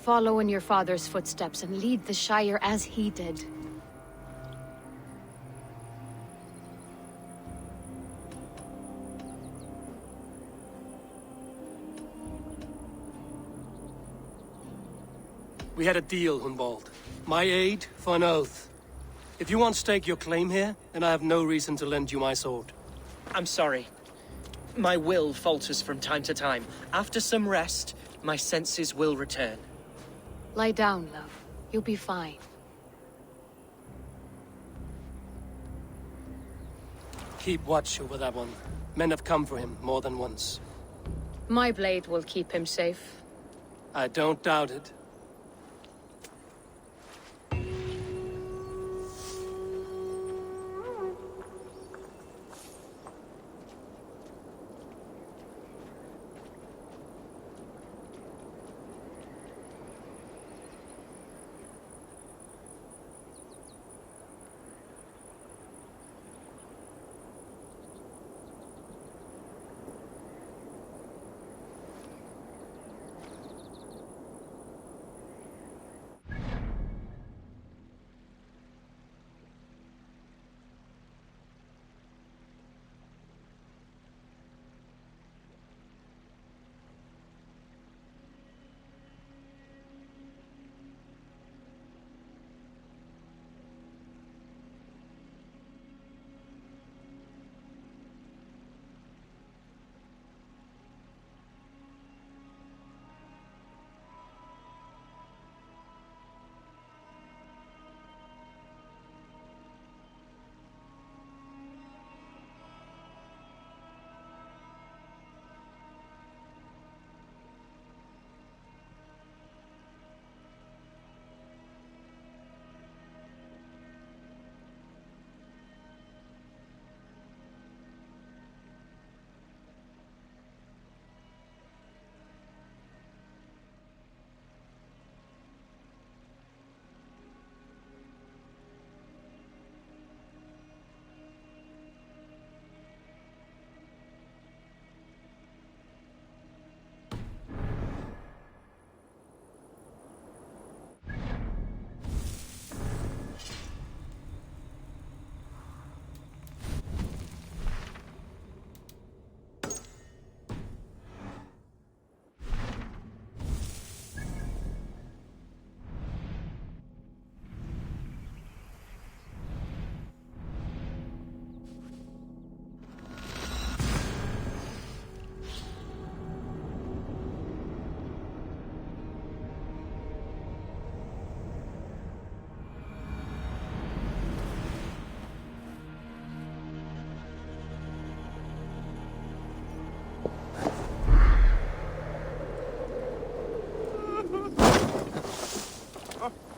Follow in your father's footsteps and lead the Shire as he did. We had a deal, Hunwald. My aid for an oath. If you want to stake your claim here, then I have no reason to lend you my sword. I'm sorry. My will falters from time to time. After some rest, my senses will return. Lie down, love. You'll be fine. Keep watch over that one. Men have come for him more than once. My blade will keep him safe. I don't doubt it.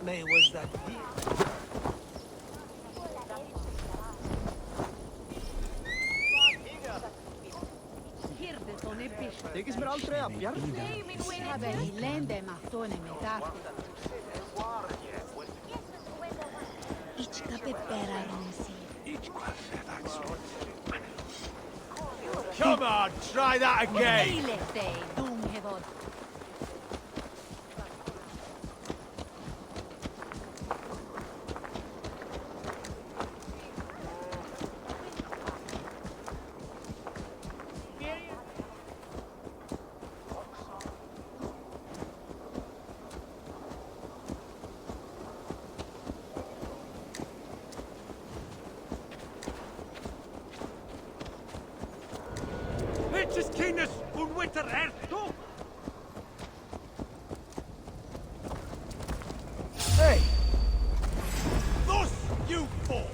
May was that Denk eens met andere af, ja? Come on, try that again! Leches Kines und Winter Erto! Hey! Thus you four!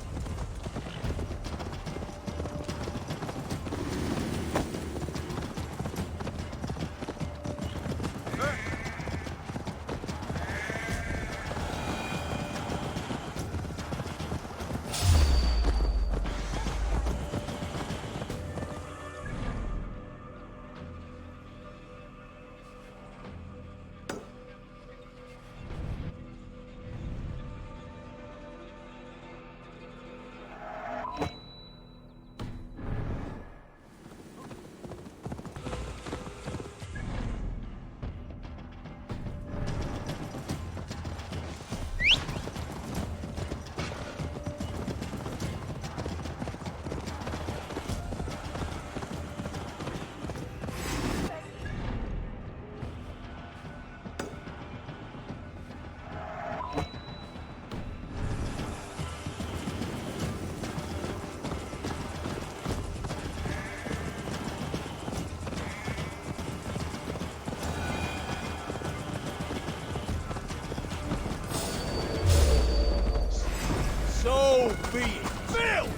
So be it. Bill!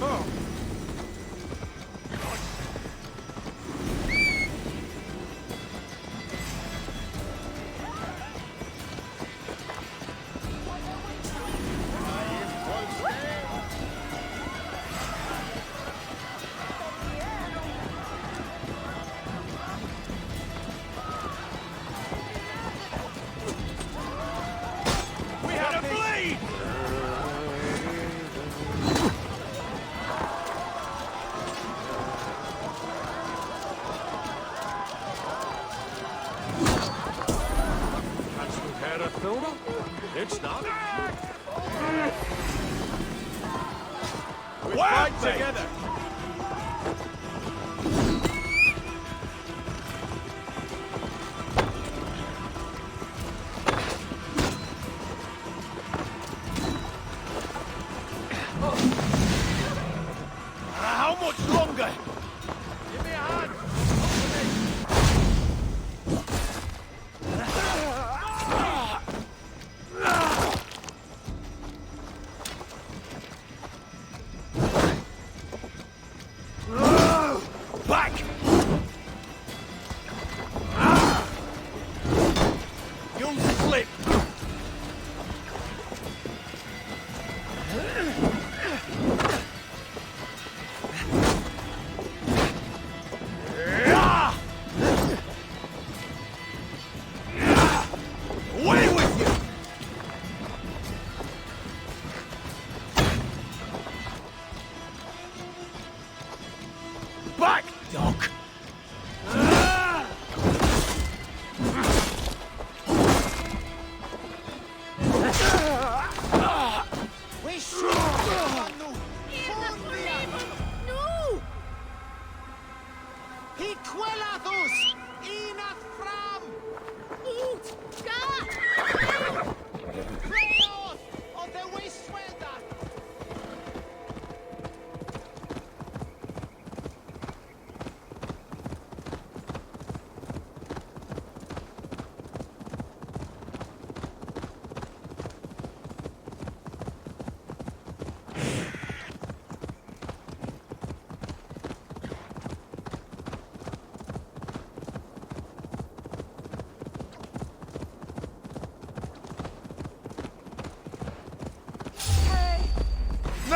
Oh. We have to bleed! Kannst du Herr Filmer? It's not. We fight together! How much longer? Give me a hand! Back! You'll slip! Away with you! Back, Doc! We should No! He quellathus! Inath fram! Ut! God! Freos! On the way swelda!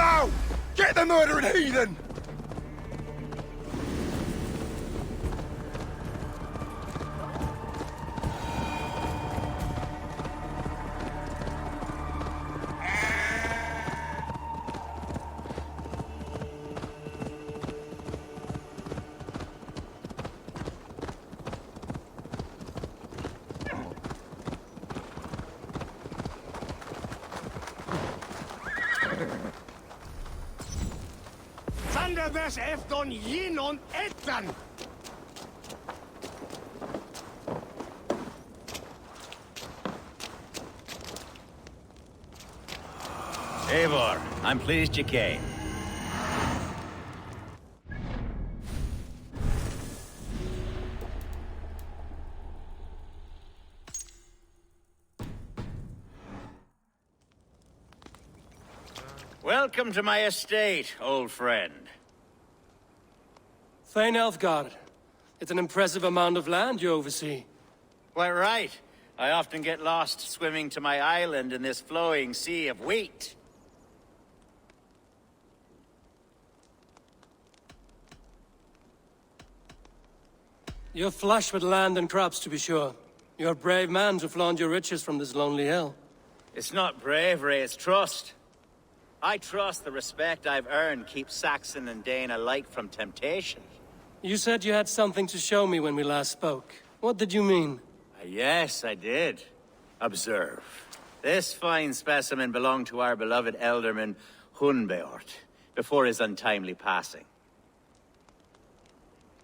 Now! Get the murdering heathen! Thunderbärs efter genom ettan! Eivor, I'm pleased you came. Welcome to my estate, old friend. Thane Elfgard. It's an impressive amount of land you oversee. Quite right. I often get lost swimming to my island in this flowing sea of wheat. You're flush with land and crops, to be sure. You're a brave man to flaunt your riches from this lonely hill. It's not bravery, it's trust. I trust the respect I've earned keeps Saxon and Dane alike from temptation. You said you had something to show me when we last spoke. What did you mean? Yes, I did. Observe. This fine specimen belonged to our beloved elderman, Hunbeort, before his untimely passing.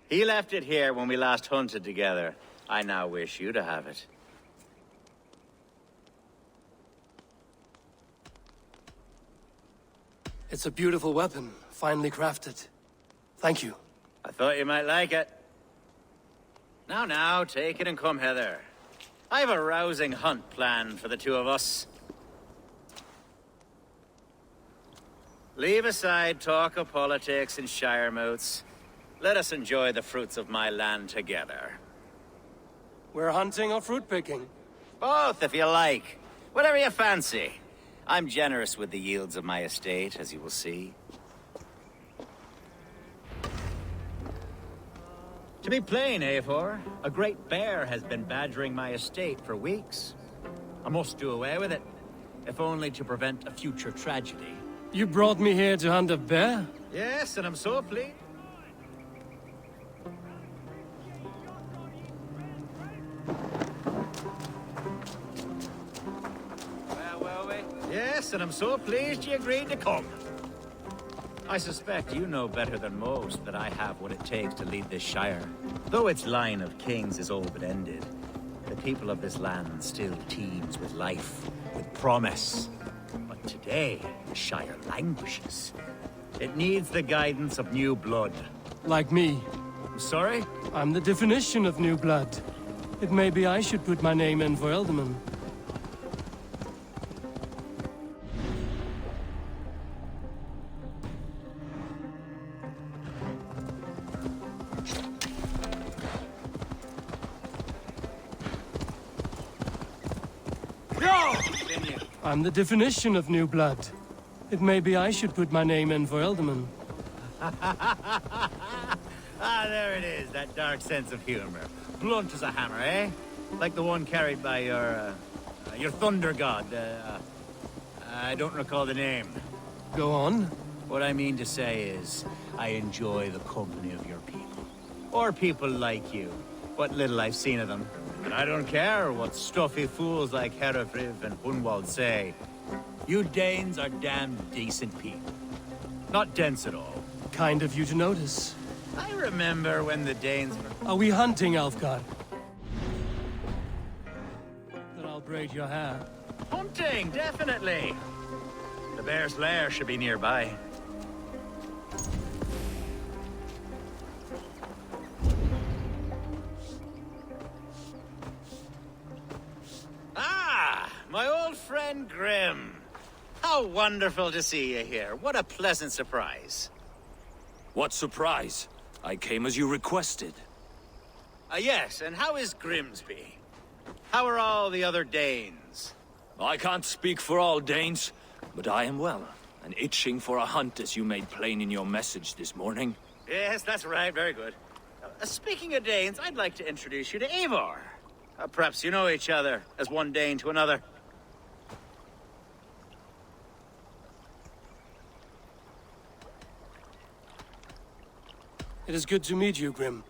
He left it here when we last hunted together. I now wish you to have it. It's a beautiful weapon, finely crafted. Thank you. I thought you might like it. Now, take it and come hither. I have a rousing hunt planned for the two of us. Leave aside talk of politics and shire moats. Let us enjoy the fruits of my land together. We're hunting or fruit picking? Both, if you like. Whatever you fancy. I'm generous with the yields of my estate, as you will see. To be plain, Eivor, a great bear has been badgering my estate for weeks. I must do away with it, if only to prevent a future tragedy. You brought me here to hunt a bear? Yes, and I'm so pleased. Yes, and I'm so pleased you agreed to come. I suspect you know better than most that I have what it takes to lead this shire. Though its line of kings is all but ended, the people of this land still teems with life, with promise. But today, the shire languishes. It needs the guidance of new blood. Like me. Sorry? I'm the definition of new blood. It may be I should put my name in for Elderman. I'm the definition of new blood. It may be I should put my name in for Elderman. There it is, that dark sense of humor. Blunt as a hammer, eh? Like the one carried by your thunder god. I don't recall the name. Go on. What I mean to say is, I enjoy the company of your people. Or people like you. What little I've seen of them. And I don't care what stuffy fools like Herefriv and Hunwald say. You Danes are damn decent people. Not dense at all. Kind of you to notice. I remember when the Danes were... Are we hunting, Elfgard? Then I'll braid your hair. Hunting, definitely. The bear's lair should be nearby. Ah, my old friend Grim. How wonderful to see you here. What a pleasant surprise. What surprise? I came as you requested. Yes, and how is Grimsby? How are all the other Danes? I can't speak for all Danes, but I am well. and itching for a hunt as you made plain in your message this morning. Yes, that's right. Very good. Speaking of Danes, I'd like to introduce you to Eivor. Perhaps you know each other, as one Dane to another. It is good to meet you, Grim.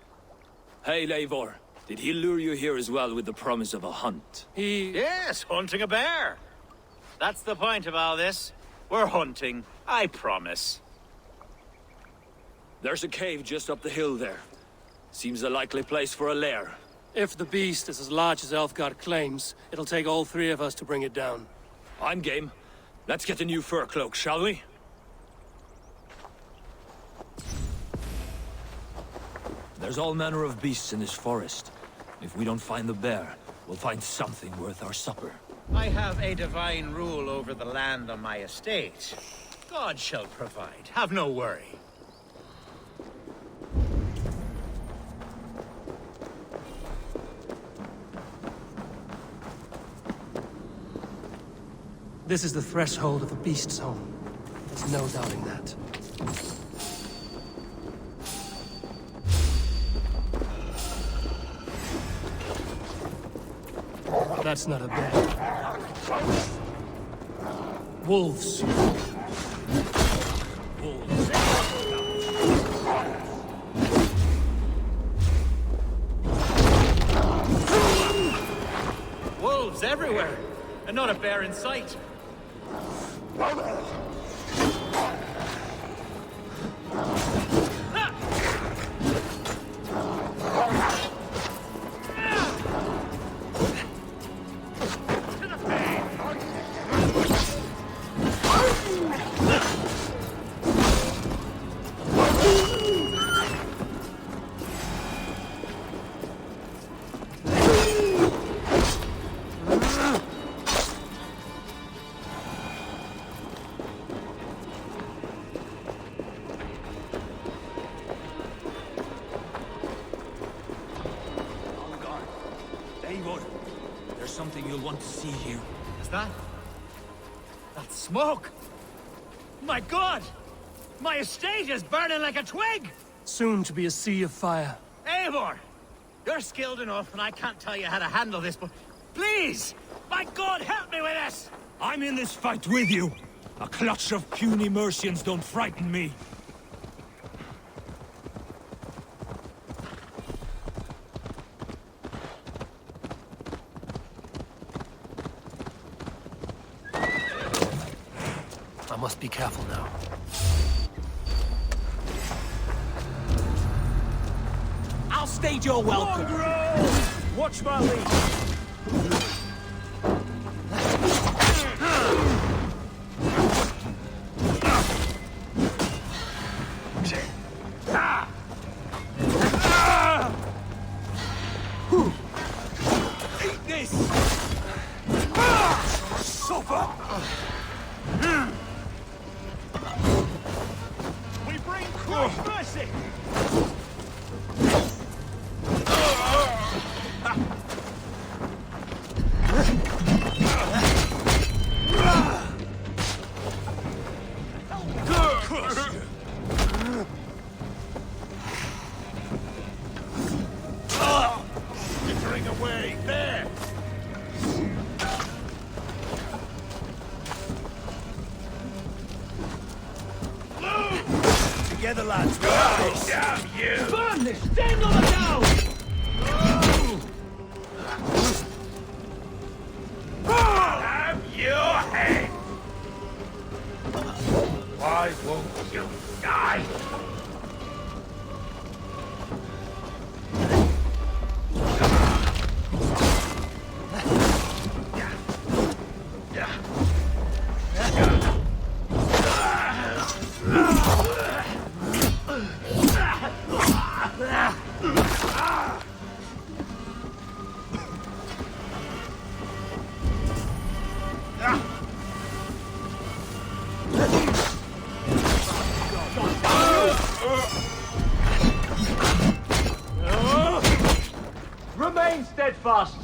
Hey, Eivor. Did he lure you here as well with the promise of a hunt? Yes, hunting a bear. That's the point of all this. We're hunting, I promise. There's a cave just up the hill there. Seems a likely place for a lair. If the beast is as large as Elfgard claims, it'll take all three of us to bring it down. I'm game. Let's get a new fur cloak, shall we? There's all manner of beasts in this forest. If we don't find the bear, we'll find something worth our supper. I have a divine rule over the land on my estate. God shall provide. Have no worry. This is the threshold of a beast's home. There's no doubting that. That's not a bear. Wolves. Wolves everywhere, and not a bear in sight. There's something you'll want to see here. Is that? That smoke! My God! My estate is burning like a twig! Soon to be a sea of fire. Eivor! You're skilled enough, and I can't tell you how to handle this, but please! My God, help me with this! I'm in this fight with you! A clutch of puny Mercians don't frighten me! I must be careful now. I'll stage your welcome. Watch my lead. Eat this! Suffer! We bring Christ's mercy! Slithering away, there! Together, lads! Oh, damn you! Burn this! Stand on the down! Have your head! Why won't you die? Remain steadfast!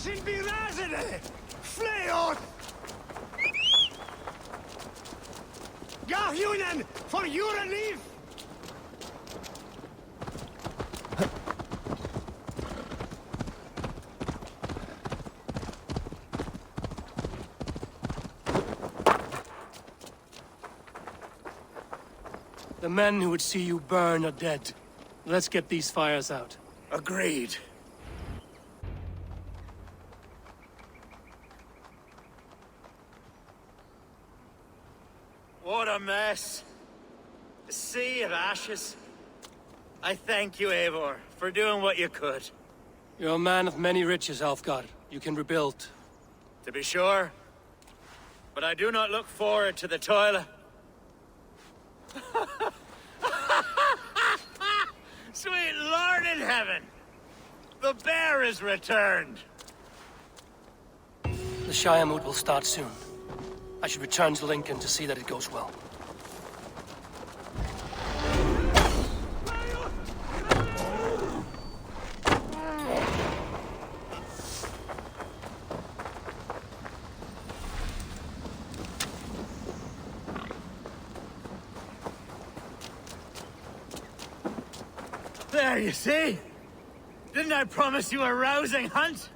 Rising be razene! Flay on! Gahunen, for your relief! The men who would see you burn are dead. Let's get these fires out. Agreed. What a mess. A sea of ashes. I thank you, Eivor, for doing what you could. You're a man of many riches, Alfgar. You can rebuild. To be sure. But I do not look forward to the toil. Sweet Lord in heaven! The bear is returned! The Shire mood will start soon. I should return to Lincoln to see that it goes well. There, you see? Didn't I promise you a rousing hunt?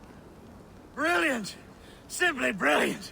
Brilliant! Simply brilliant!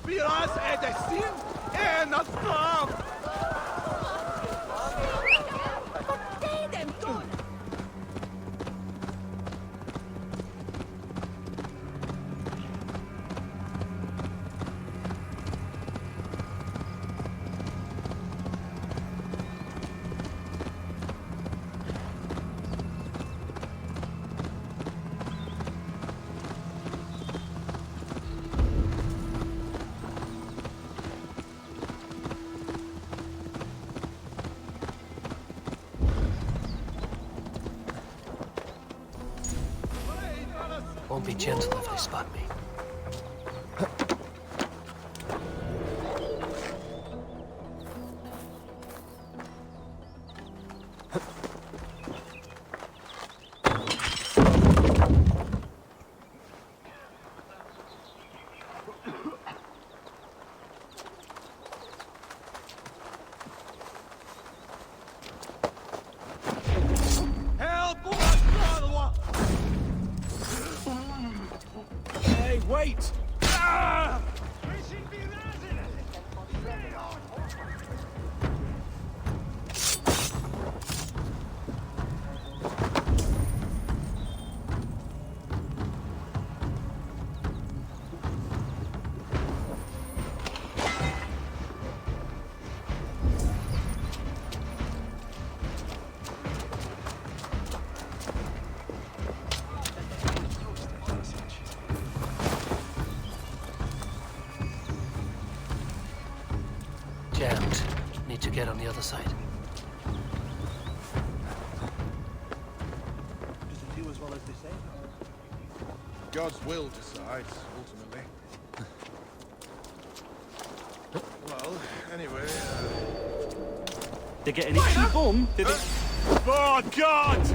Miras edestin en aslam! Won't be gentle if they spot me. Hey, wait! Ah! get on the other side. Doesn't do as well as they say. God's will decides, ultimately. Well, anyway, They get an itchy bum, did it? Oh, God!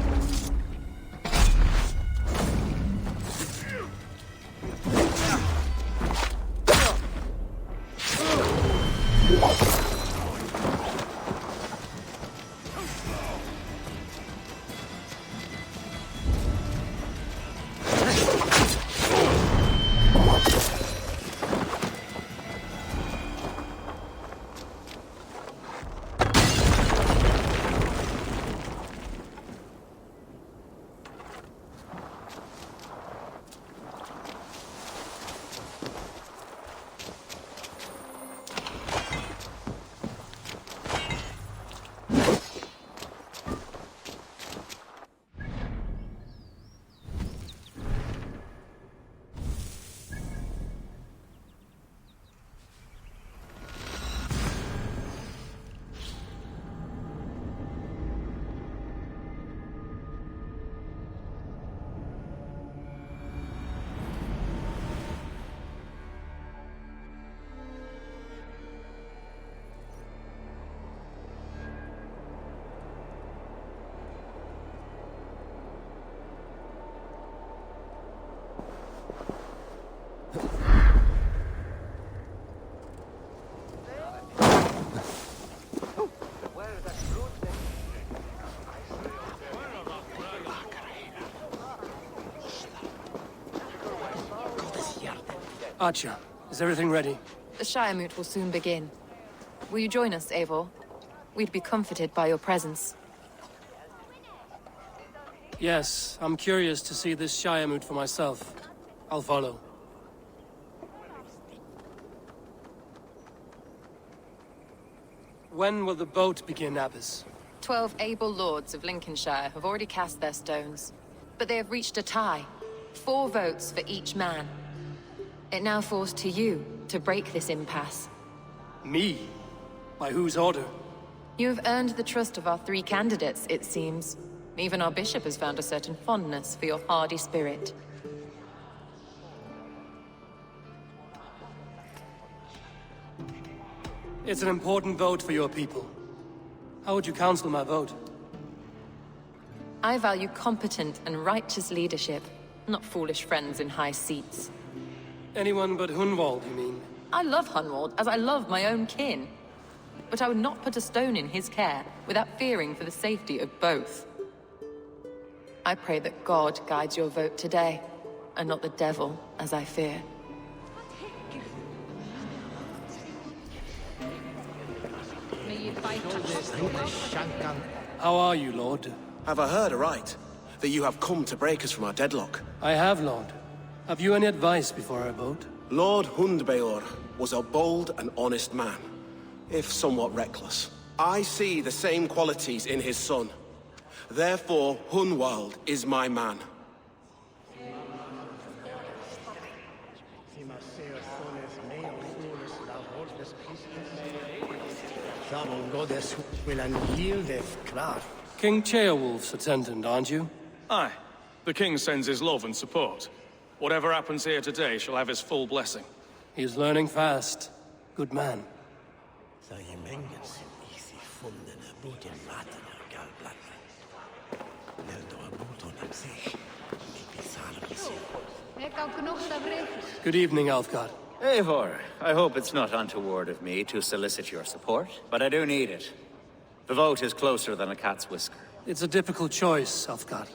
Archer, is everything ready? The Shire Moot will soon begin. Will you join us, Eivor? We'd be comforted by your presence. Yes, I'm curious to see this Shire Moot for myself. I'll follow. When will the boat begin, Abbess? 12 able lords of Lincolnshire have already cast their stones. But they have reached a tie. 4 votes for each man. It now falls to you to break this impasse. Me? By whose order? You have earned the trust of our 3 candidates, it seems. Even our bishop has found a certain fondness for your hardy spirit. It's an important vote for your people. How would you counsel my vote? I value competent and righteous leadership, not foolish friends in high seats. Anyone but Hunwald, you mean? I love Hunwald as I love my own kin. But I would not put a stone in his care without fearing for the safety of both. I pray that God guides your vote today, and not the devil, as I fear. How are you, Lord? Have I heard aright? That you have come to break us from our deadlock? I have, Lord. Have you any advice before I vote? Lord Hundbeor was a bold and honest man, if somewhat reckless. I see the same qualities in his son. Therefore, Hunwald is my man. King Ceolwulf's attendant, aren't you? Aye. The king sends his love and support. Whatever happens here today shall have his full blessing. He's learning fast. Good man. Good evening, Alfgard. Eivor, I hope it's not untoward of me to solicit your support, but I do need it. The vote is closer than a cat's whisker. It's a difficult choice, Alfgard.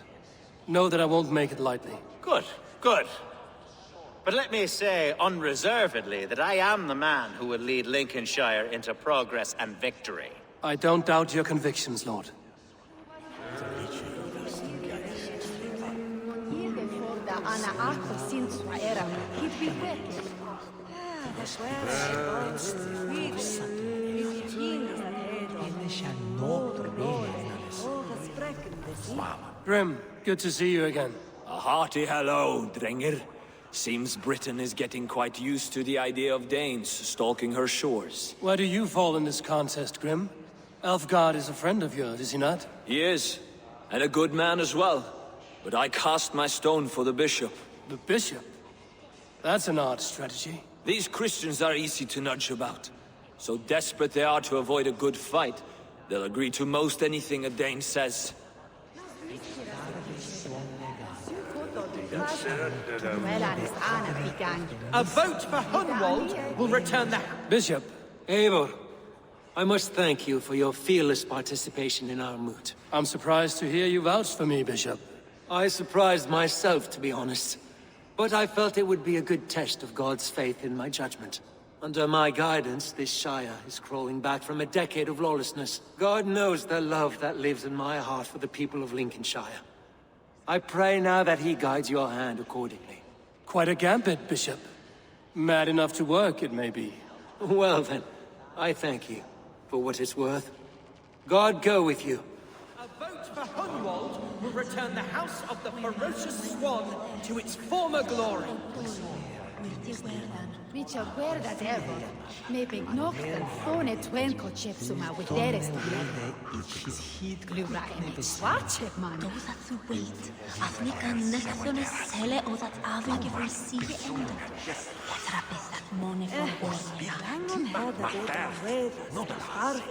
Know that I won't make it lightly. Good, good. But let me say unreservedly that I am the man who will lead Lincolnshire into progress and victory. I don't doubt your convictions, Lord. Grim, good to see you again. A hearty hello, Drenger. Seems Britain is getting quite used to the idea of Danes stalking her shores. Where do you fall in this contest, Grim? Elfgard is a friend of yours, is he not? He is, and a good man as well. But I cast my stone for the bishop. The bishop? That's an odd strategy. These Christians are easy to nudge about. So desperate they are to avoid a good fight, they'll agree to most anything a Dane says. A vote for Hunwald will return the... Bishop, Eivor, I must thank you for your fearless participation in our moot. I'm surprised to hear you vouch for me, Bishop. I surprised myself, to be honest. But I felt it would be a good test of God's faith in my judgment. Under my guidance, this Shire is crawling back from a decade of lawlessness. God knows the love that lives in my heart for the people of Lincolnshire. I pray now that he guides your hand accordingly. Quite a gambit, Bishop. Mad enough to work, it may be. Well then, I thank you for what it's worth. God go with you. A vote for Hunwald will return the House of the Ferocious Swan to its former glory. Mici guarda Evo, me pignochten fone twenko chipsuma with deres Glura in swatchip man. Those at the wait, Africa nexones hele o that avig for see end. Trapez that money for warning. Langon had the red, not a hard.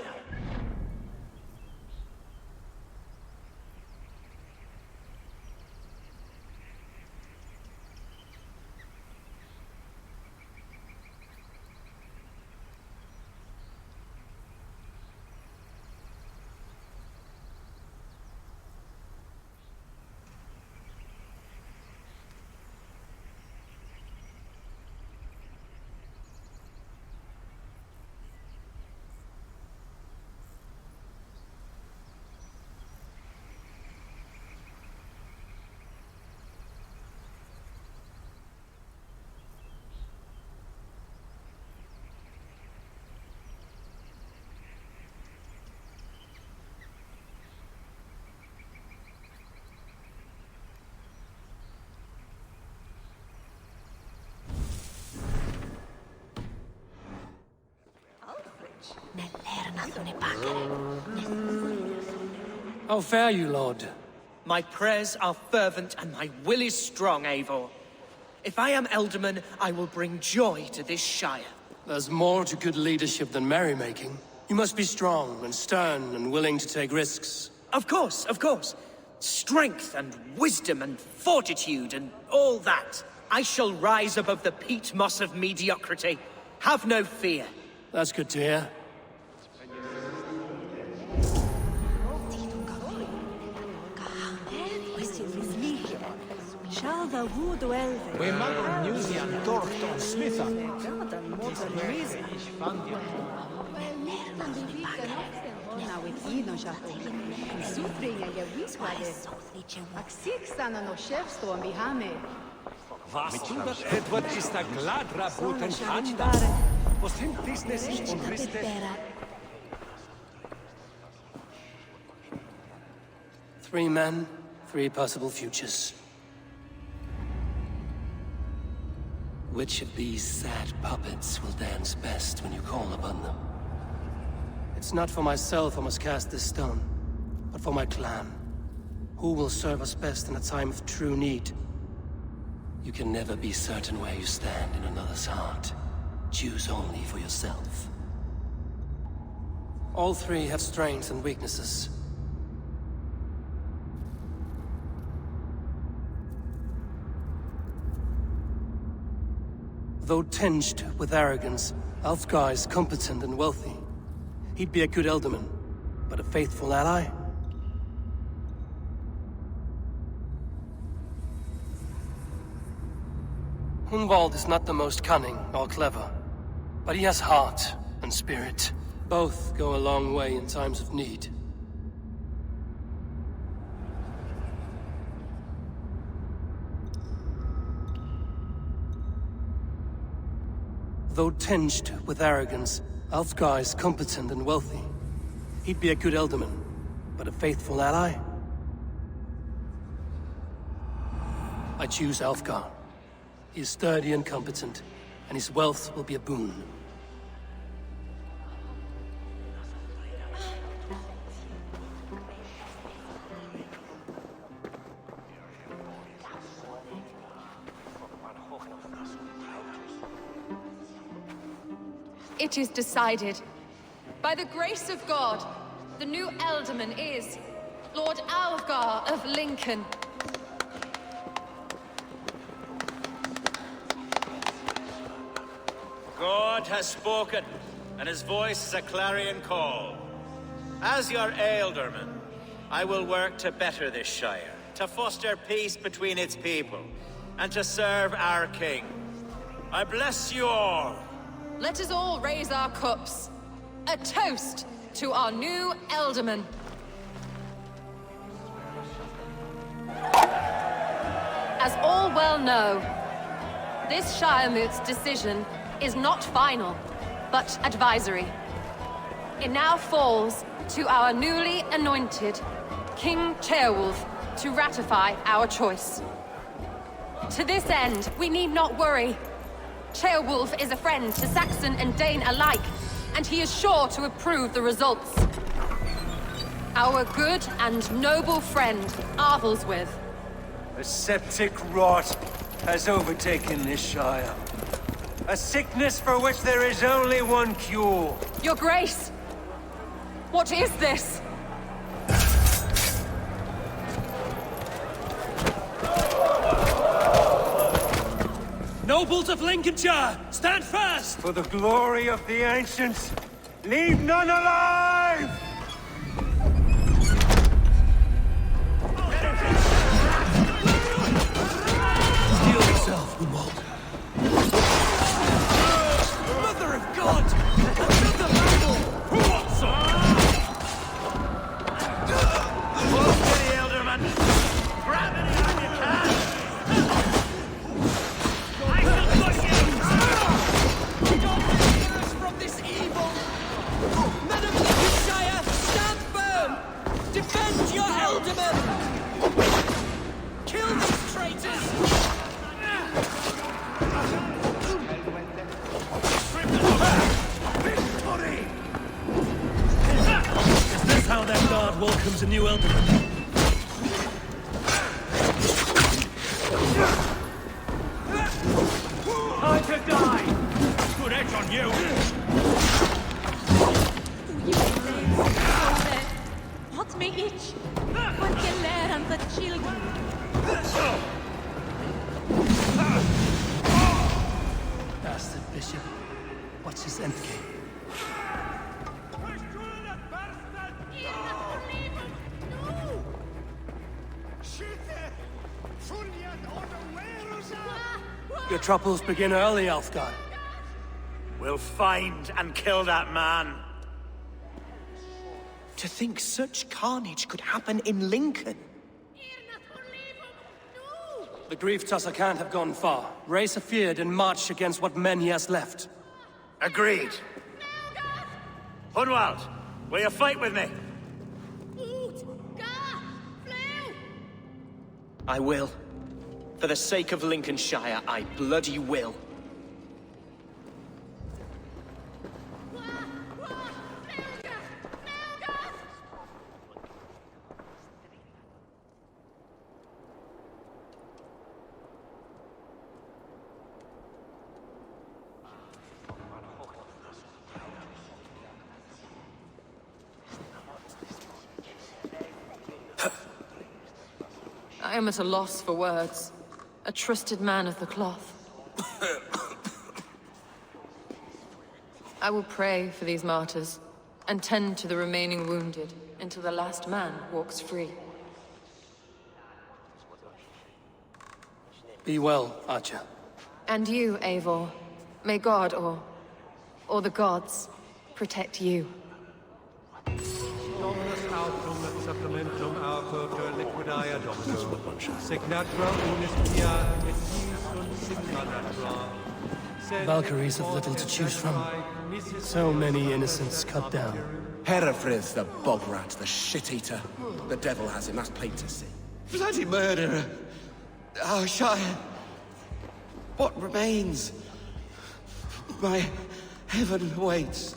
How fare you, Lord? My prayers are fervent and my will is strong, Eivor. If I am Elderman, I will bring joy to this Shire. There's more to good leadership than merrymaking. You must be strong and stern and willing to take risks. Of course, of course. Strength and wisdom and fortitude and all that. I shall rise above the peat moss of mediocrity. Have no fear. That's good to hear. We mag Newsian Dorfton Smithan. Edward is the glad rabuten handa. Was him business on 3 men, 3 possible futures. Which of these sad puppets will dance best when you call upon them? It's not for myself I must cast this stone, but for my clan. Who will serve us best in a time of true need? You can never be certain where you stand in another's heart. Choose only for yourself. All 3 have strengths and weaknesses. Though tinged with arrogance, Alfgar is competent and wealthy. He'd be a good Elderman, but a faithful ally? Hunwald is not the most cunning or clever, but he has heart and spirit. Both go a long way in times of need. Though tinged with arrogance, Alfgar is competent and wealthy. He'd be a good Elderman, but a faithful ally? I choose Alfgar. He is sturdy and competent, and his wealth will be a boon. it is decided. By the grace of God, the new Alderman is Lord Alfgar of Lincoln. God has spoken, and his voice is a clarion call. As your Ealdorman, I will work to better this Shire, to foster peace between its people, and to serve our king. I bless you all. Let us all raise our cups. A toast to our new Alderman. As all well know, this Shiremoot's decision is not final, but advisory. It now falls to our newly anointed King Ceolwulf to ratify our choice. To this end, we need not worry. Ceolwulf is a friend to Saxon and Dane alike, and he is sure to approve the results. Our good and noble friend, Arthelswith. A septic rot has overtaken this Shire. A sickness for which there is only one cure. Your Grace! What is this? Nobles of Lincolnshire, stand fast! For the glory of the ancients, leave none alive! Steel yourself, Humold. Mother of God! Another battle! What's Hold steady, Ealdorman. Grab anything you can. I shall push you. God deliver us from this evil! Men of Lincolnshire, stand firm! Defend your Ealdorman! Kill these traitors! Victory! Is this how that guard welcomes a new Ealdorman? Time to die! Good edge on you! What may itch? What can learn the children? Bastard Bishop. What's his endgame? Your troubles begin early, Alfgar. We'll find and kill that man. To think such carnage could happen in Lincoln. The grief tusser can't have gone far. Raise a feared and march against what men he has left. Agreed. Hunwald, will you fight with me? I will. For the sake of Lincolnshire, I bloody will. I am at a loss for words. A trusted man of the cloth. I will pray for these martyrs, and tend to the remaining wounded, until the last man walks free. Be well, Archer. And you, Eivor. May God, or the gods, protect you. Dominus autum et supplementum autor liquidae domino. Signatra unis pia et nihil signatra. Valkyries have little to choose from. So many innocents cut down. Herefrith, the bog rat, the shit-eater. The devil has him, that's plain to see. Bloody murderer! Our Shire! What remains? My heaven awaits.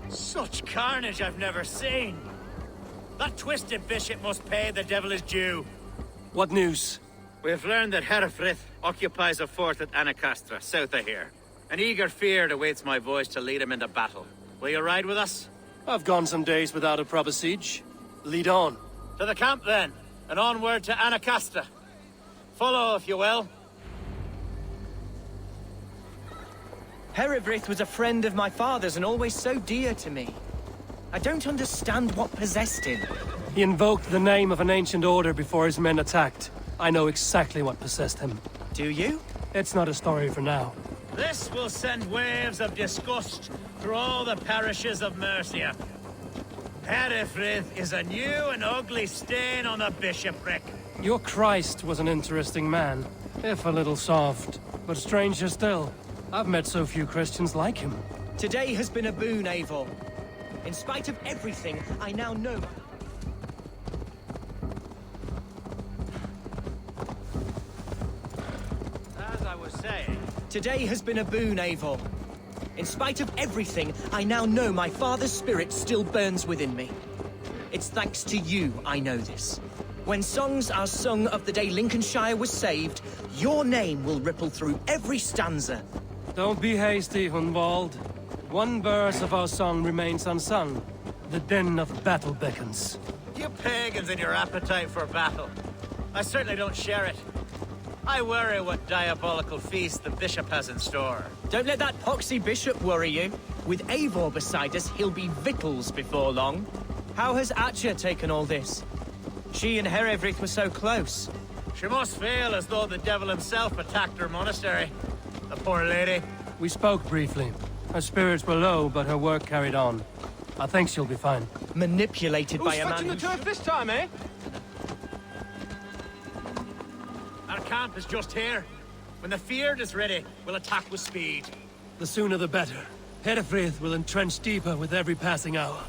Such carnage I've never seen. That twisted bishop must pay the devil his due. What news? We've learned that Herefrith occupies a fort at Anacastra, south of here. An eager fear awaits my voice to lead him into battle. Will you ride with us? I've gone some days without a proper siege. Lead on. To the camp, then, and onward to Anacastra. Follow, if you will. Herefrith was a friend of my father's and always so dear to me. I don't understand what possessed him. He invoked the name of an ancient order before his men attacked. I know exactly what possessed him. Do you? It's not a story for now. This will send waves of disgust through all the parishes of Mercia. Herefrith is a new and ugly stain on the bishopric. Your Christ was an interesting man, if a little soft. But stranger still, I've met so few Christians like him. Today has been a boon, Eivor. In spite of everything, I now know... As I was saying... Today has been a boon, Eivor. In spite of everything, I now know my father's spirit still burns within me. It's thanks to you I know this. When songs are sung of the day Lincolnshire was saved, your name will ripple through every stanza. Don't be hasty, Hunwald. One verse of our song remains unsung. The din of battle beckons. You pagans and your appetite for battle. I certainly don't share it. I worry what diabolical feast the bishop has in store. Don't let that poxy bishop worry you. With Eivor beside us, he'll be victuals before long. How has Atcha taken all this? She and Herefrith were so close. She must feel as though the devil himself attacked her monastery. The poor lady. We spoke briefly. Her spirits were low, but her work carried on. I think she'll be fine. Manipulated by a man the turf this time, eh? Our camp is just here. When the Feared is ready, we'll attack with speed. The sooner the better. Herefrith will entrench deeper with every passing hour.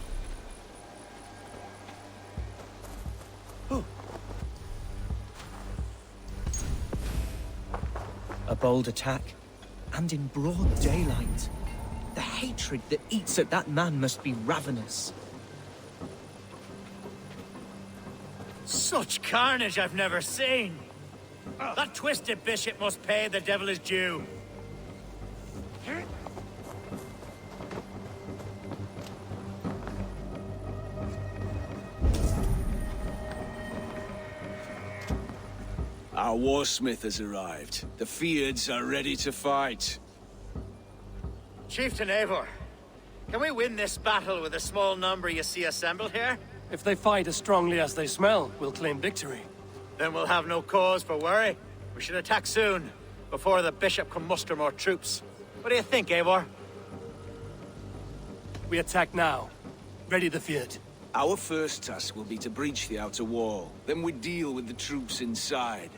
A bold attack, and in broad daylight. The hatred that eats at that man must be ravenous. Such carnage I've never seen. That twisted bishop must pay the devil his due. Our warsmith has arrived. The Feards are ready to fight. Chieftain Eivor, can we win this battle with the small number you see assembled here? If they fight as strongly as they smell, we'll claim victory. Then we'll have no cause for worry. We should attack soon, before the bishop can muster more troops. What do you think, Eivor? We attack now. Ready the Feared. Our first task will be to breach the outer wall. Then we deal with the troops inside.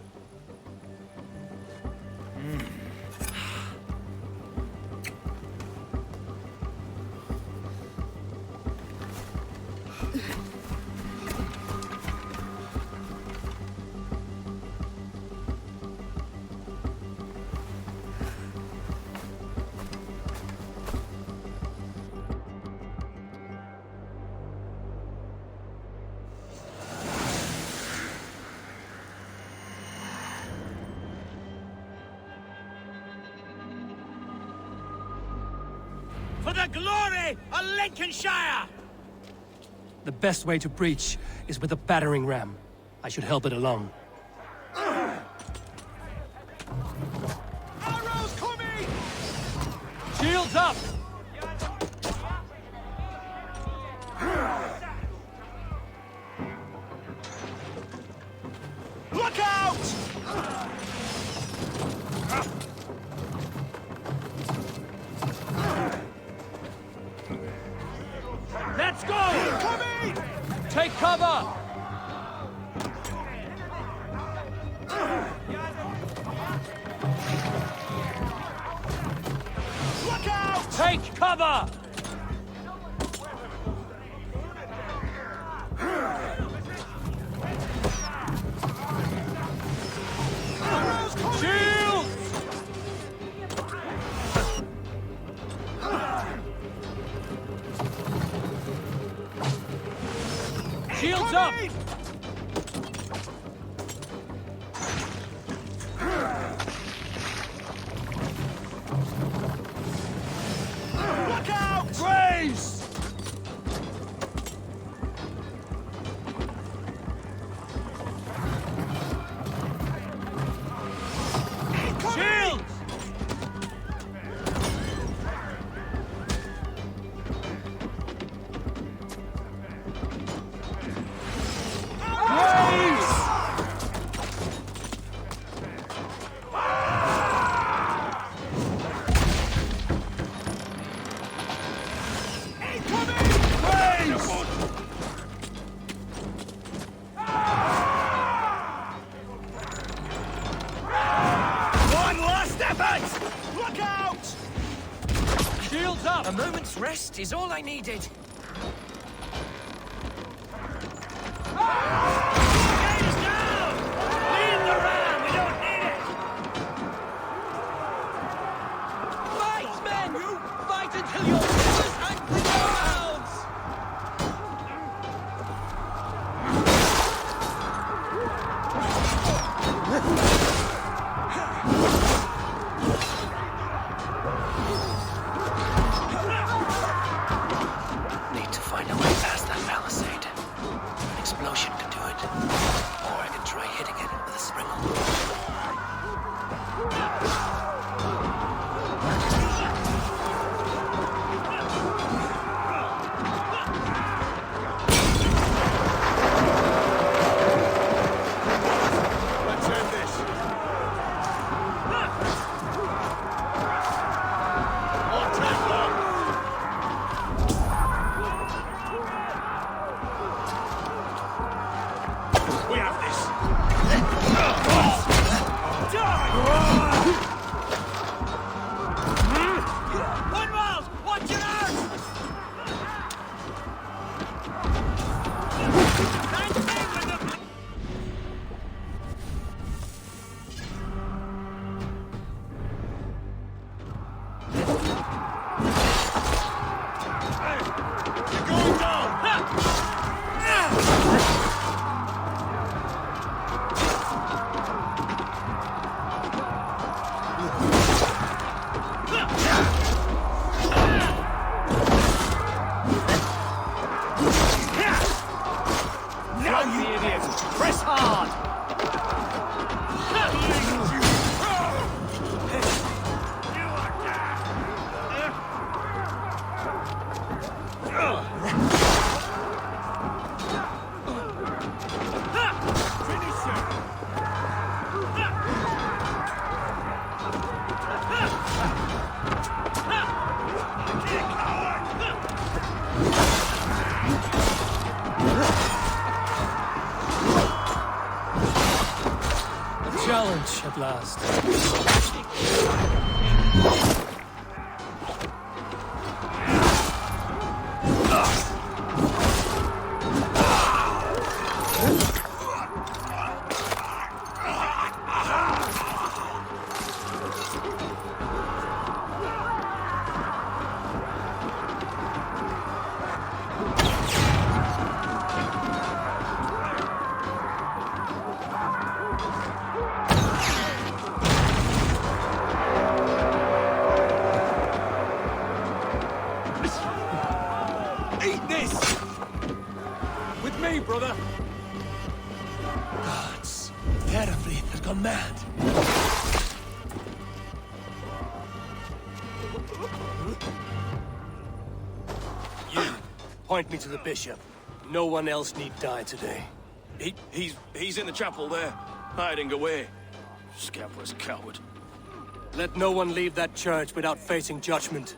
For the glory of Lincolnshire! The best way to breach is with a battering ram. I should help it along. Arrows coming! Shields up! Look out! Let's go! Coming! Take cover! Look out! Take cover! Arrows coming! Shield! Shields up! Look out! Graves! Shields! Shields up! A moment's rest is all I needed. Fight, men! You fight until your rivers and clouds! Need to find a way past that palisade. An explosion could do it. Or I could try hitting it with a spring. Let's end this. Won't take long. We have this. Unwald! Watch your arms! You're going down. Now you idiot! Press hard! Challenge at last. Eat this! With me, brother! Gods, their fleet has gone mad. You, point me to the bishop. No one else need die today. He's in the chapel there, hiding away. Scabrous coward. Let no one leave that church without facing judgment.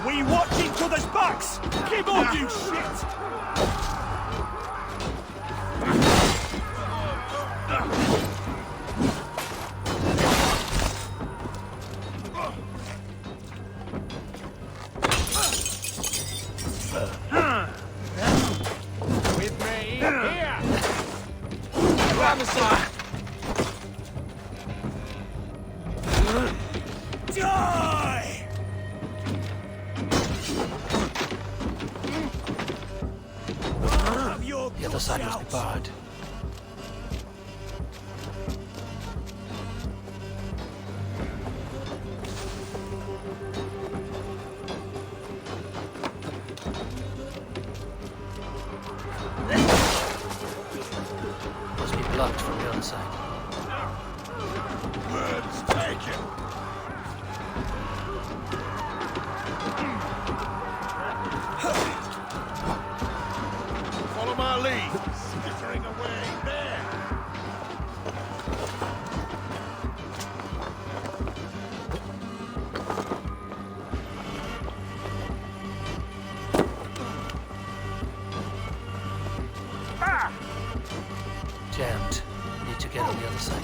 We watch each other's backs! Keep on, you shit! With me, here! Grab a side. other side must be barred. Must be blocked from the other side. Words taken. Follow my lead. Skittering away there. Jammed. Need to get on the other side.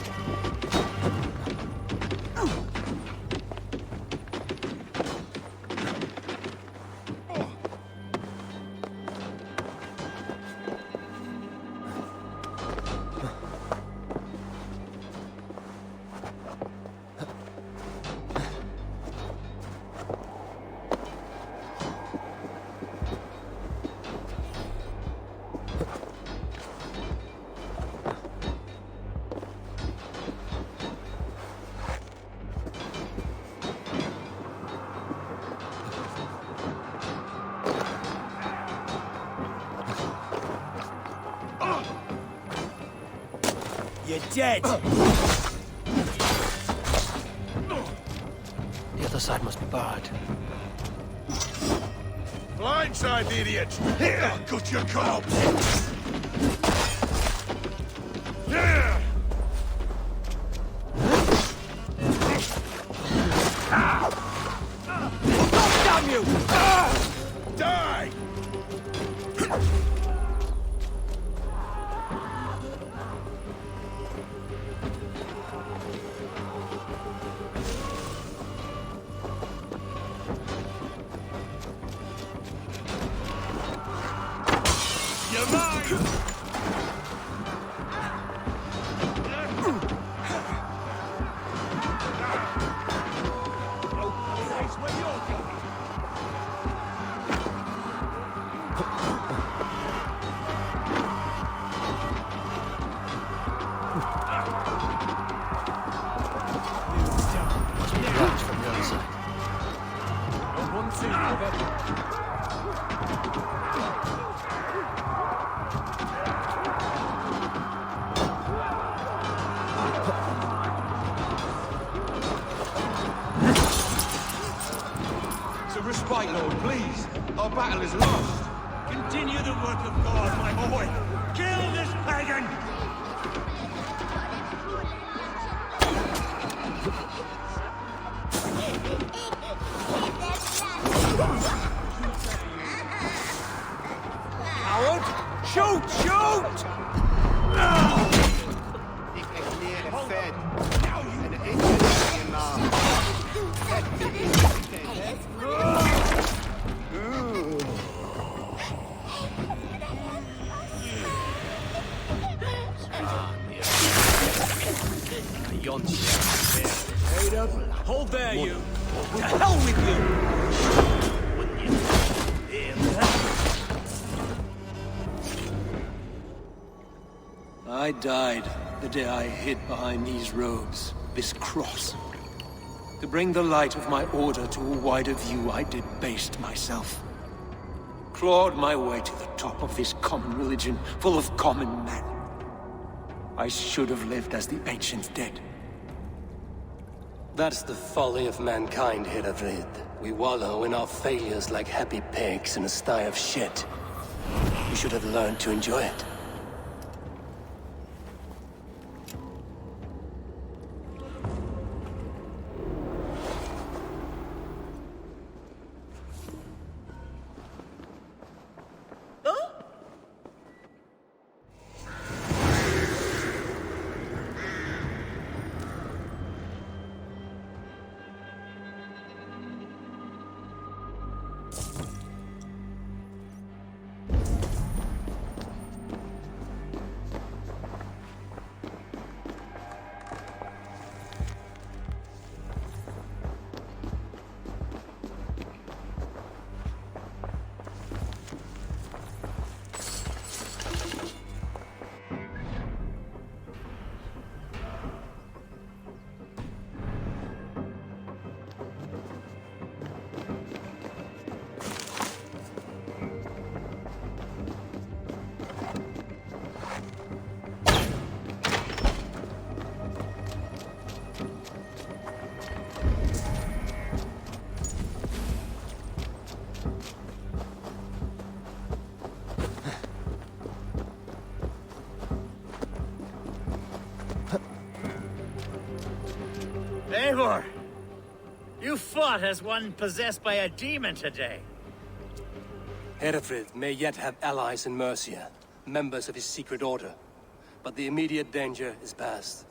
You're dead! The other side must be barred. Blindside the idiot! Here! I'll cut your corpse! Yeah! God damn you! Die! You're mine! Must be blocked from the other side. It's a respite, Lord, please. Our battle is lost. Continue the work of God, my boy. Kill this pagan! Coward! Shoot! Shoot! Hold there, you! To hell with you! I died the day I hid behind these robes, this cross. To bring the light of my order to a wider view, I debased myself. Clawed my way to the top of this common religion, full of common men. I should have lived as the ancient dead. That's the folly of mankind, Hiravid. We wallow in our failures like happy pigs in a sty of shit. We should have learned to enjoy it. Eivor! You fought as one possessed by a demon today. Herefrid may yet have allies in Mercia, members of his secret order. But the immediate danger is past.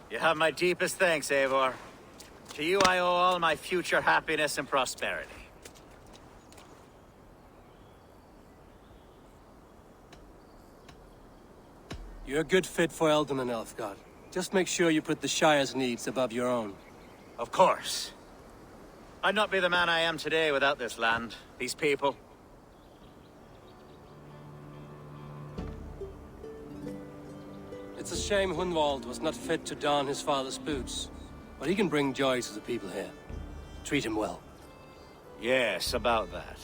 You have my deepest thanks, Eivor. To you I owe all my future happiness and prosperity. You're a good fit for Eldon, Elfgard. Just make sure you put the Shire's needs above your own. Of course. I'd not be the man I am today without this land, these people. It's a shame Hunwald was not fit to don his father's boots. But he can bring joy to the people here. Treat him well. Yes, about that.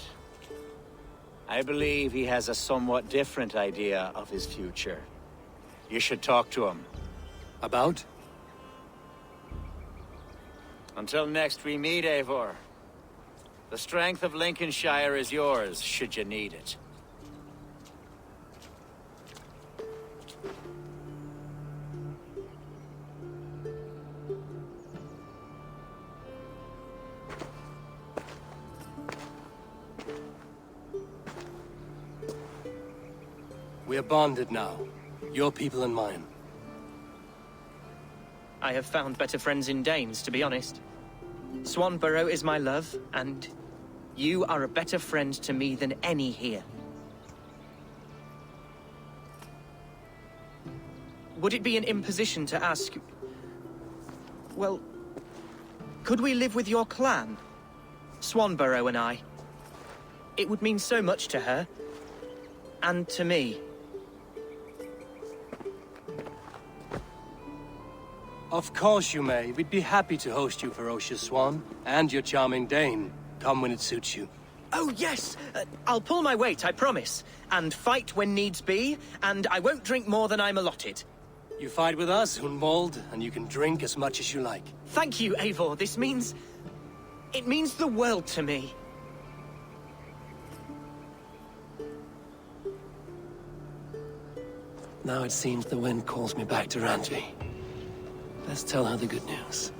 I believe he has a somewhat different idea of his future. You should talk to him. About? Until next we meet, Eivor. The strength of Lincolnshire is yours, should you need it. We are bonded now. Your people and mine. I have found better friends in Danes, to be honest. Swanborough is my love, and you are a better friend to me than any here. Would it be an imposition to ask... Well, could we live with your clan? Swanborough and I. It would mean so much to her. And to me. Of course you may. We'd be happy to host you, ferocious Swan. And your charming Dane. Come when it suits you. Oh, yes! I'll pull my weight, I promise. And fight when needs be, and I won't drink more than I'm allotted. You fight with us, Hunwald, and you can drink as much as you like. Thank you, Eivor. This means... it means the world to me. Now it seems the wind calls me back to Randvi. Let's tell her the good news.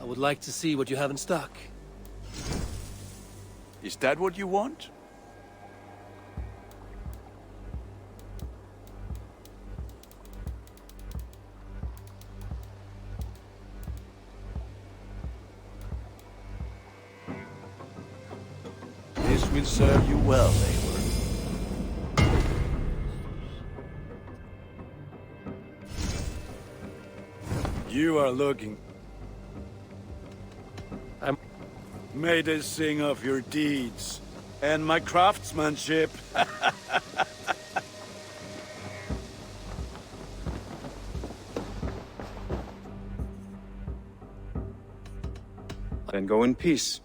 I would like to see what you have in stock. Is that what you want? This will serve you well, Eivor. You are looking. May they sing of your deeds and my craftsmanship. Then go in peace.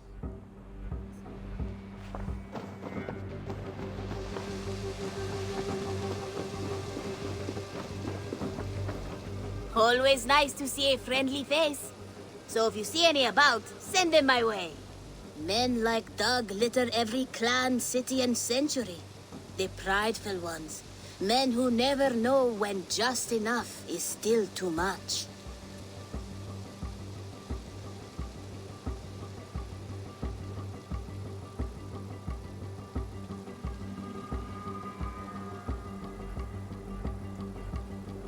Always nice to see a friendly face. So if you see any about, send them my way. Men like Doug litter every clan, city, and century. The prideful ones. Men who never know when just enough is still too much.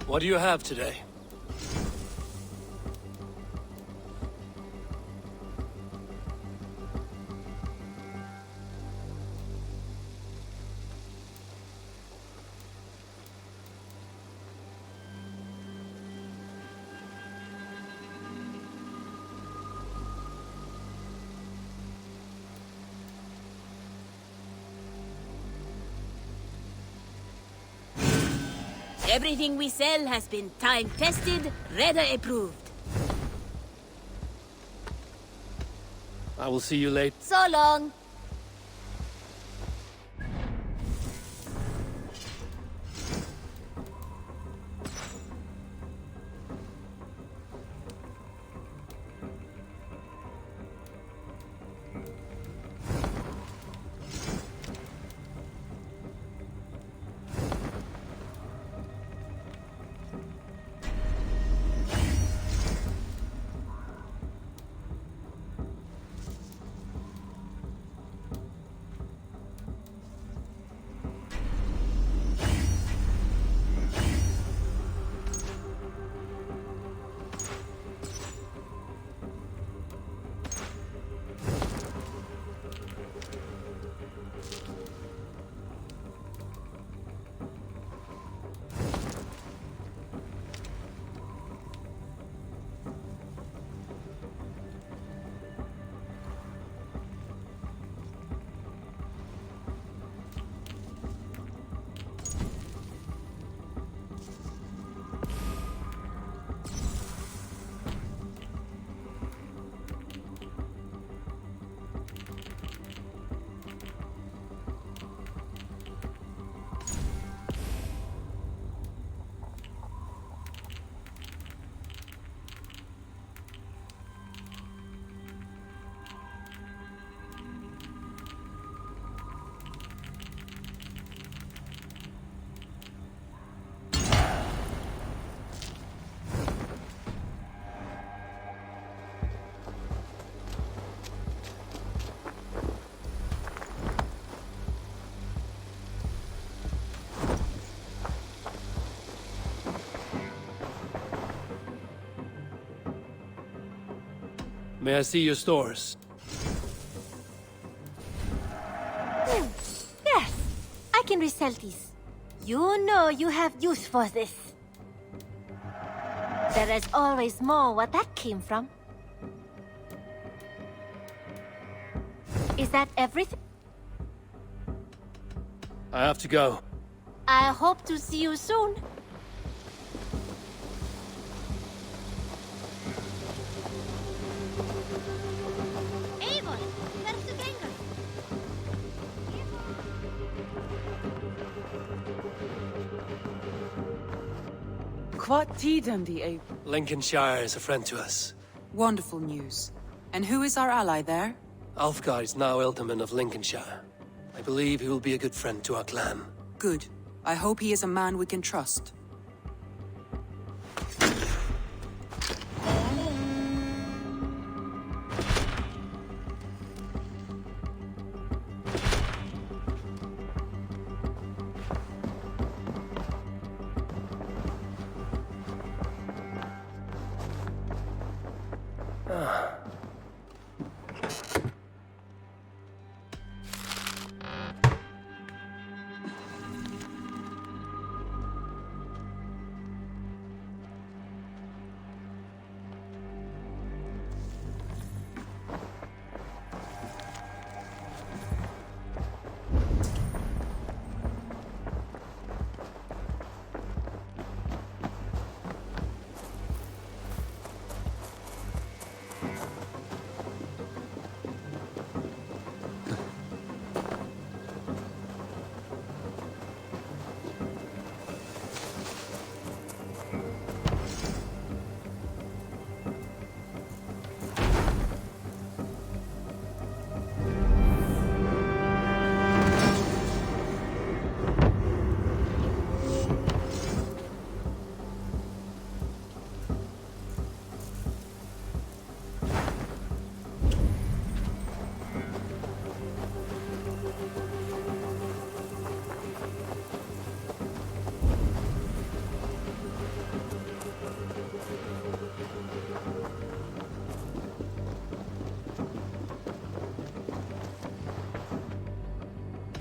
What do you have today? Everything we sell has been time-tested, Reda approved. I will see you late. So long. May I see your stores? Yes, I can resell these. You know you have use for this. There is always more where that came from. Is that everything? I have to go. I hope to see you soon. What Tidam the Lincolnshire is a friend to us. Wonderful news. And who is our ally there? Alfgar is now Ealdorman of Lincolnshire. I believe he will be a good friend to our clan. Good. I hope he is a man we can trust.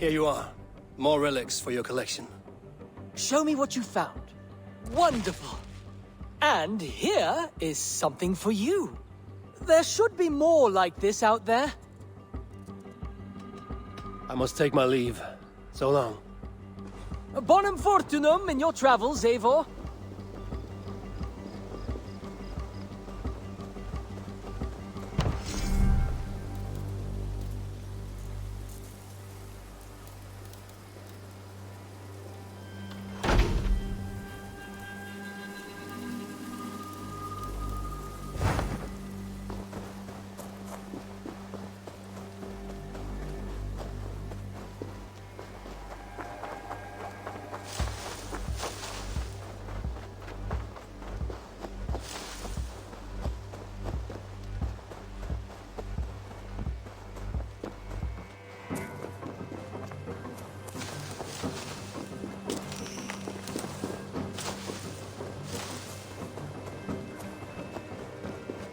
Here you are. More relics for your collection. Show me what you found. Wonderful. And here is something for you. There should be more like this out there. I must take my leave. So long. Bonum fortunum in your travels, Eivor.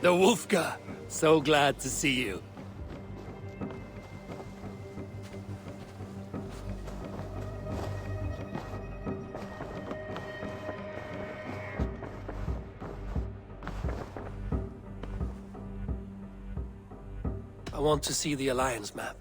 The Wolfka! So glad to see you. I want to see the Alliance map.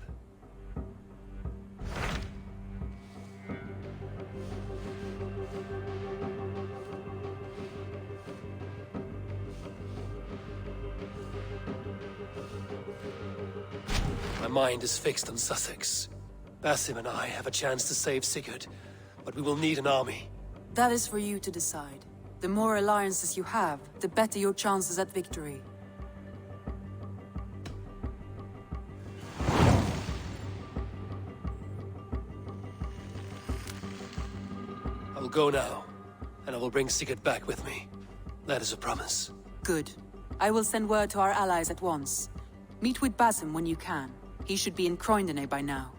My mind is fixed on Sussex. Basim and I have a chance to save Sigurd, but we will need an army. That is for you to decide. The more alliances you have, the better your chances at victory. I will go now, and I will bring Sigurd back with me. That is a promise. Good. I will send word to our allies at once. Meet with Basim when you can. He should be in Croydon by now.